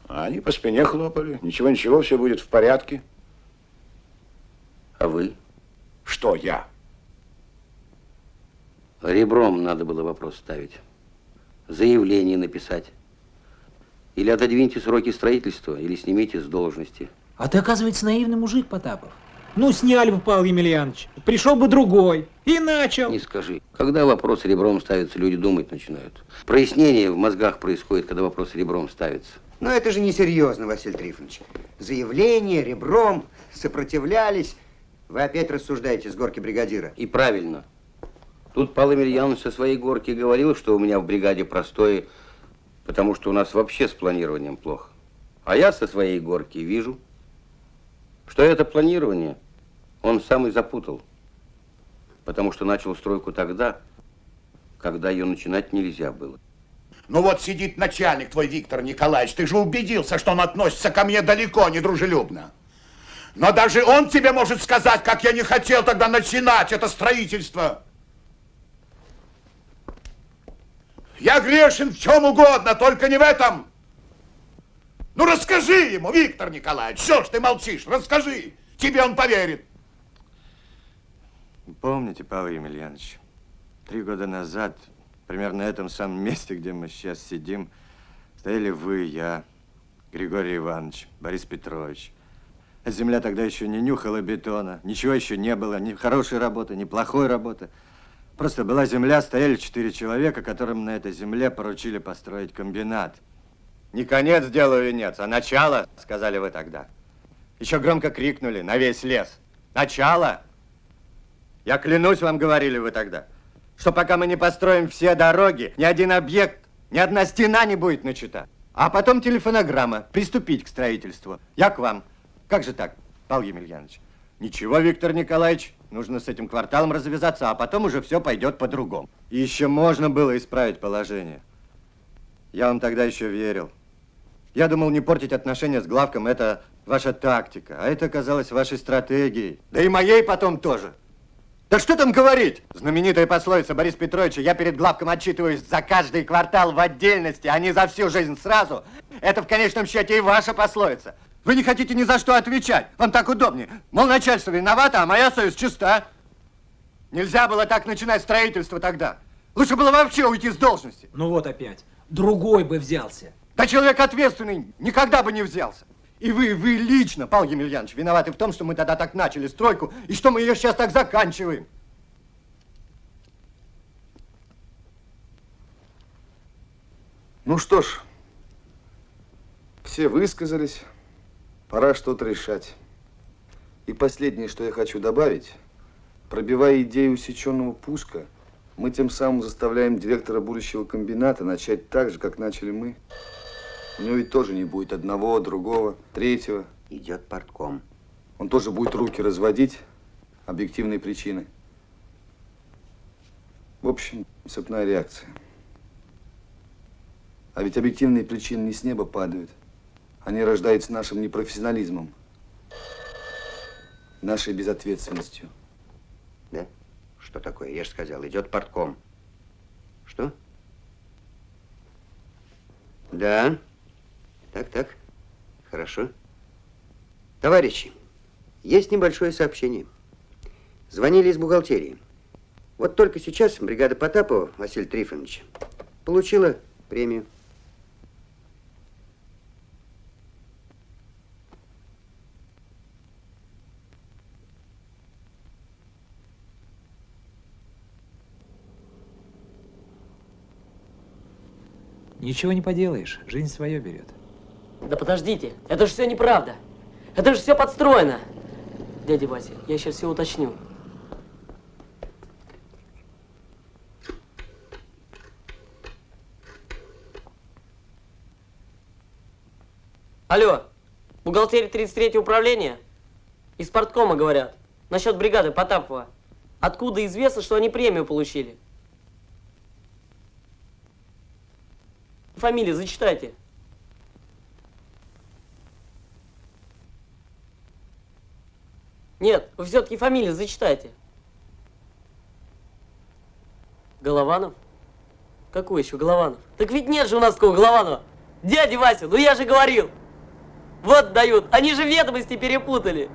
Speaker 13: А они по спине хлопали. Ничего, все будет в порядке.
Speaker 8: А вы?
Speaker 13: Что я?
Speaker 8: Ребром надо было вопрос ставить. Заявление написать. Или отодвиньте сроки строительства, или снимите с должности.
Speaker 12: А ты, оказывается, наивный мужик, Потапов. Ну, сняли бы, Павел Емельянович, пришел бы другой и начал.
Speaker 8: Не скажи. Когда вопрос ребром ставится, люди думать начинают. Прояснение в мозгах происходит, когда вопрос ребром ставится.
Speaker 14: Но это же несерьезно, Василий Трифонович. Заявление, ребром, сопротивлялись. Вы опять рассуждаете с горки бригадира.
Speaker 8: И правильно. Тут Павел Емельянович со своей горки говорил, что у меня в бригаде простое, потому что у нас вообще с планированием плохо. А я со своей горки вижу, что это планирование он сам и запутал. Потому что начал стройку тогда, когда ее начинать нельзя было.
Speaker 18: Ну вот сидит начальник твой, Виктор Николаевич, ты же убедился, что он относится ко мне далеко не дружелюбно. Но даже он тебе может сказать, как я не хотел тогда начинать это строительство. Я грешен в чем угодно, только не в этом. Ну расскажи ему, Виктор Николаевич, что ж ты молчишь, расскажи, тебе он поверит.
Speaker 16: Помните, Павел Емельянович, 3 года назад, примерно на этом самом месте, где мы сейчас сидим, стояли вы, я, Григорий Иванович, Борис Петрович. А земля тогда еще не нюхала бетона, ничего еще не было, ни хорошей работы, ни плохой работы. Просто была земля, стояли 4 человека, которым на этой земле поручили построить комбинат. Не конец делу венец, а начало, сказали вы тогда. Еще громко крикнули на весь лес. Начало! Я клянусь, вам говорили вы тогда, что пока мы не построим все дороги, ни один объект, ни одна стена не будет начата. А потом телефонограмма, приступить к строительству. Я к вам. Как же так, Павел Емельянович? Ничего, Виктор Николаевич, нужно с этим кварталом развязаться, а потом уже все пойдет по-другому. И еще можно было исправить положение. Я вам тогда еще верил. Я думал, не портить отношения с главком – это ваша тактика, а это оказалось вашей стратегией. Да и моей потом тоже. Да что там говорить? Знаменитая пословица Бориса Петровича «Я перед главком отчитываюсь за каждый квартал в отдельности, а не за всю жизнь сразу». Это в конечном счете и ваша пословица. Вы не хотите ни за что отвечать. Вам так удобнее. Мол, начальство виновато, а моя совесть чиста. Нельзя было так начинать строительство тогда. Лучше было вообще уйти с должности.
Speaker 12: Ну вот опять. Другой бы взялся.
Speaker 16: Да человек ответственный никогда бы не взялся. И вы лично, Павел Емельянович, виноваты в том, что мы тогда так начали стройку, и что мы ее сейчас так заканчиваем.
Speaker 11: Ну что ж, все высказались, пора что-то решать. И последнее, что я хочу добавить, пробивая идею усеченного пуска, мы тем самым заставляем директора будущего комбината начать так же, как начали мы. У него ведь тоже не будет одного, другого, третьего.
Speaker 14: Идет партком.
Speaker 11: Он тоже будет руки разводить, объективные причины. В общем, цепная реакция. А ведь объективные причины не с неба падают. Они рождаются нашим непрофессионализмом, нашей безответственностью.
Speaker 14: Да? Что такое? Я же сказал, идет партком. Что? Да. Так. Хорошо. Товарищи, есть небольшое сообщение. Звонили из бухгалтерии. Вот только сейчас бригада Потапова, Василий Трифонович, получила премию.
Speaker 12: Ничего не поделаешь, жизнь свое берет.
Speaker 6: Да подождите, это же все неправда. Это же все подстроено. Дядя Вася, я сейчас все уточню. Алло, бухгалтерия 33-го управления? Из парткома говорят. Насчет бригады Потапова. Откуда известно, что они премию получили? Фамилию зачитайте. Нет, вы все-таки фамилию зачитайте. Голованов? Какой еще Голованов? Так ведь нет же у нас такого Голованова. Дядя Вася, ну я же говорил. Вот дают, они же ведомости перепутали.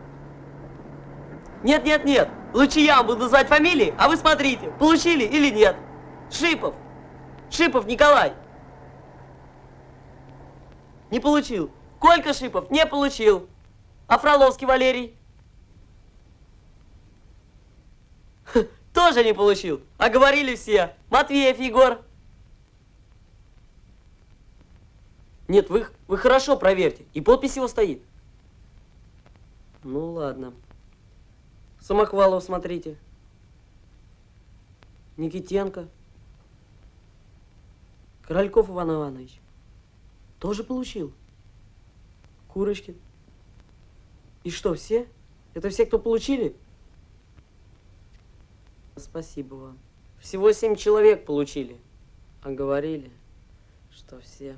Speaker 6: Нет. Лучше я вам буду называть фамилии, а вы смотрите, получили или нет. Шипов. Шипов Николай. Не получил. Колька Шипов не получил. А Фроловский Валерий? Тоже не получил. А говорили все. Матвеев Егор. Нет, вы хорошо проверьте. И подпись его стоит. Ну ладно. Самохвалов смотрите. Никитенко. Корольков Иван Иванович. Тоже получил. Курочкин. И что, все? Это все, кто получили? Спасибо вам. Всего 7 человек получили. А говорили, что все.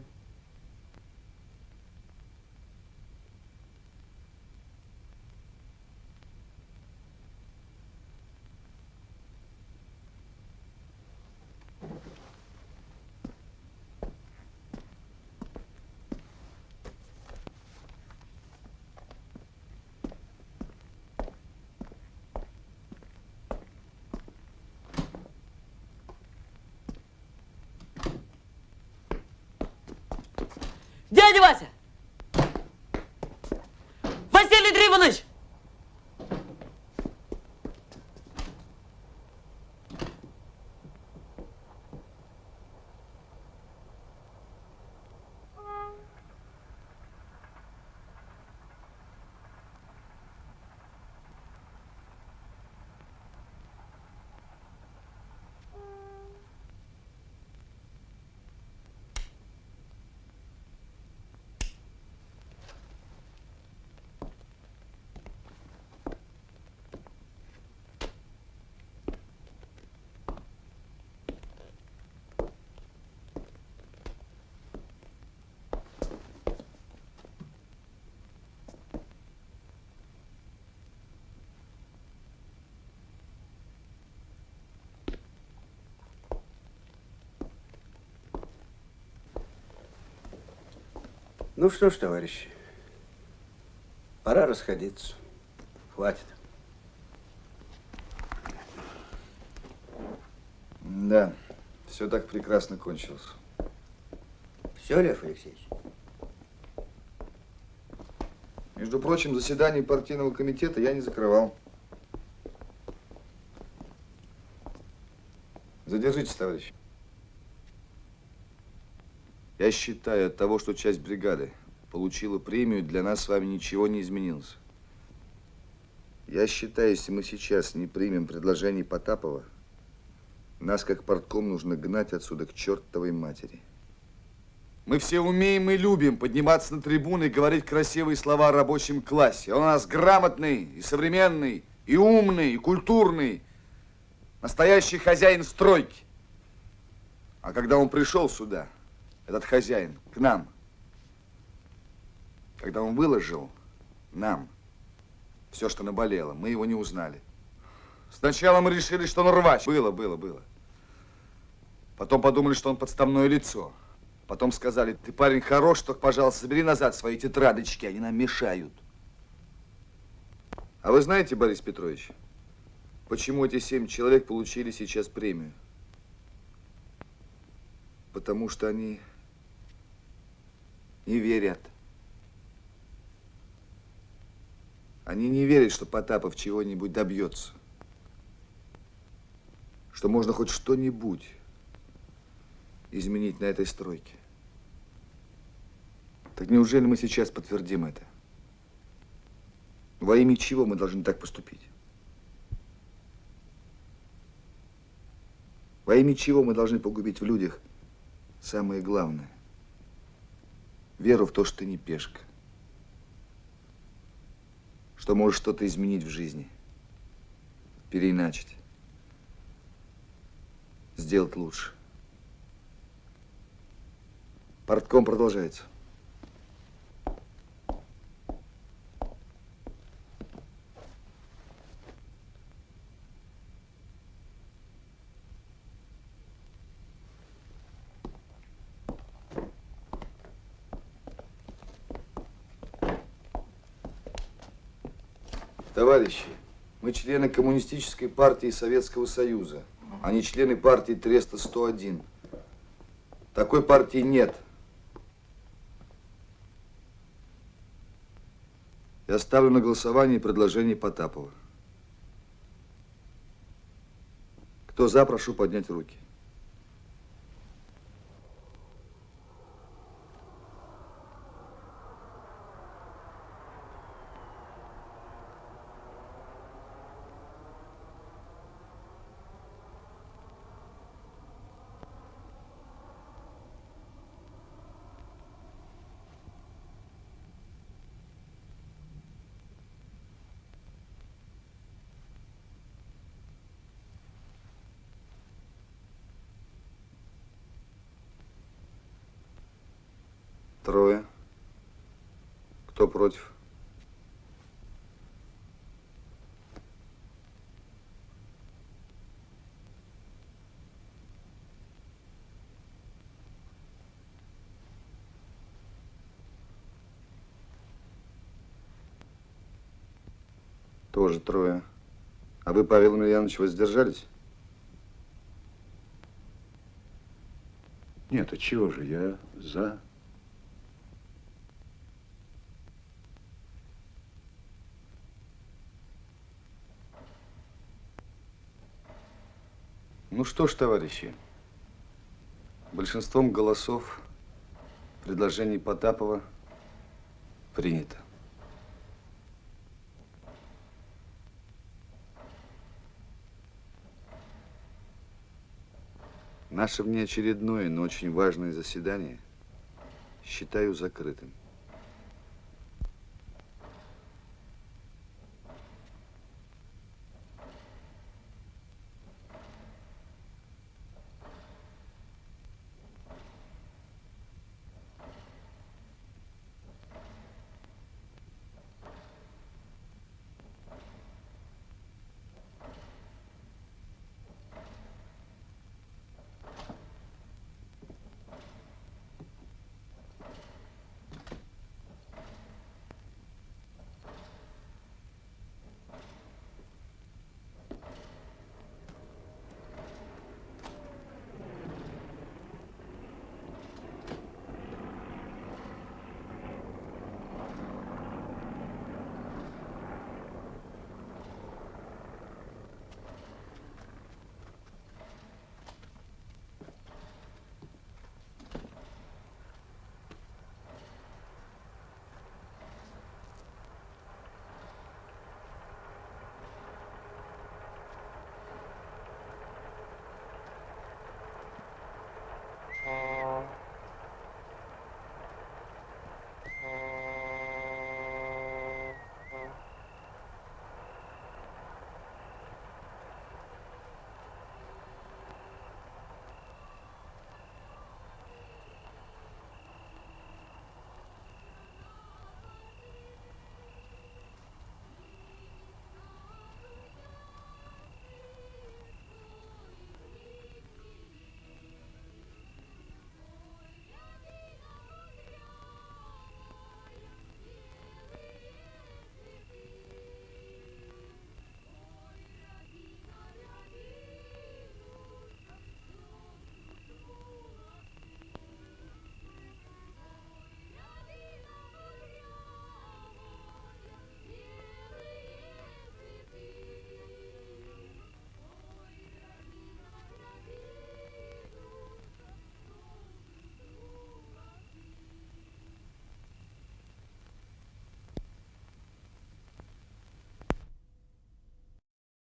Speaker 6: Дядя Вася! Василий Дрибонович!
Speaker 14: Ну что ж, товарищи, пора расходиться. Хватит.
Speaker 11: Да, все так прекрасно кончилось.
Speaker 14: Все, Лев Алексеевич?
Speaker 11: Между прочим, заседание партийного комитета я не закрывал. Задержитесь, товарищ. Я считаю, от того, что часть бригады получила премию, для нас с вами ничего не изменилось. Я считаю, если мы сейчас не примем предложение Потапова, нас, как партком, нужно гнать отсюда к чертовой матери. Мы все умеем и любим подниматься на трибуны и говорить красивые слова о рабочем классе. Он у нас грамотный, и современный, и умный, и культурный. Настоящий хозяин стройки. А когда он пришел сюда, этот хозяин, к нам, когда он выложил нам все, что наболело, мы его не узнали. Сначала мы решили, что он рвач. Было. Потом подумали, что он подставное лицо. Потом сказали: ты парень хорош, только, пожалуйста, забери назад свои тетрадочки, они нам мешают. А вы знаете, Борис Петрович, почему эти 7 человек получили сейчас премию? Потому что они не верят. Они не верят, что Потапов чего-нибудь добьется. Что можно хоть что-нибудь изменить на этой стройке. Так неужели мы сейчас подтвердим это? Во имя чего мы должны так поступить? Во имя чего мы должны погубить в людях самое главное? Веру в то, что ты не пешка. Что можешь что-то изменить в жизни. Переиначить. Сделать лучше. Партком продолжается. Товарищи, мы члены Коммунистической партии Советского Союза, а не члены партии Треста 101. Такой партии нет. Я ставлю на голосование предложение Потапова. Кто за, прошу поднять руки. Трое. Кто против? Тоже трое. А вы, Павел Емельянович, воздержались?
Speaker 13: Нет, а чего же, я за.
Speaker 11: Ну что ж, товарищи, большинством голосов предложение Потапова принято. Наше внеочередное, но очень важное заседание считаю закрытым.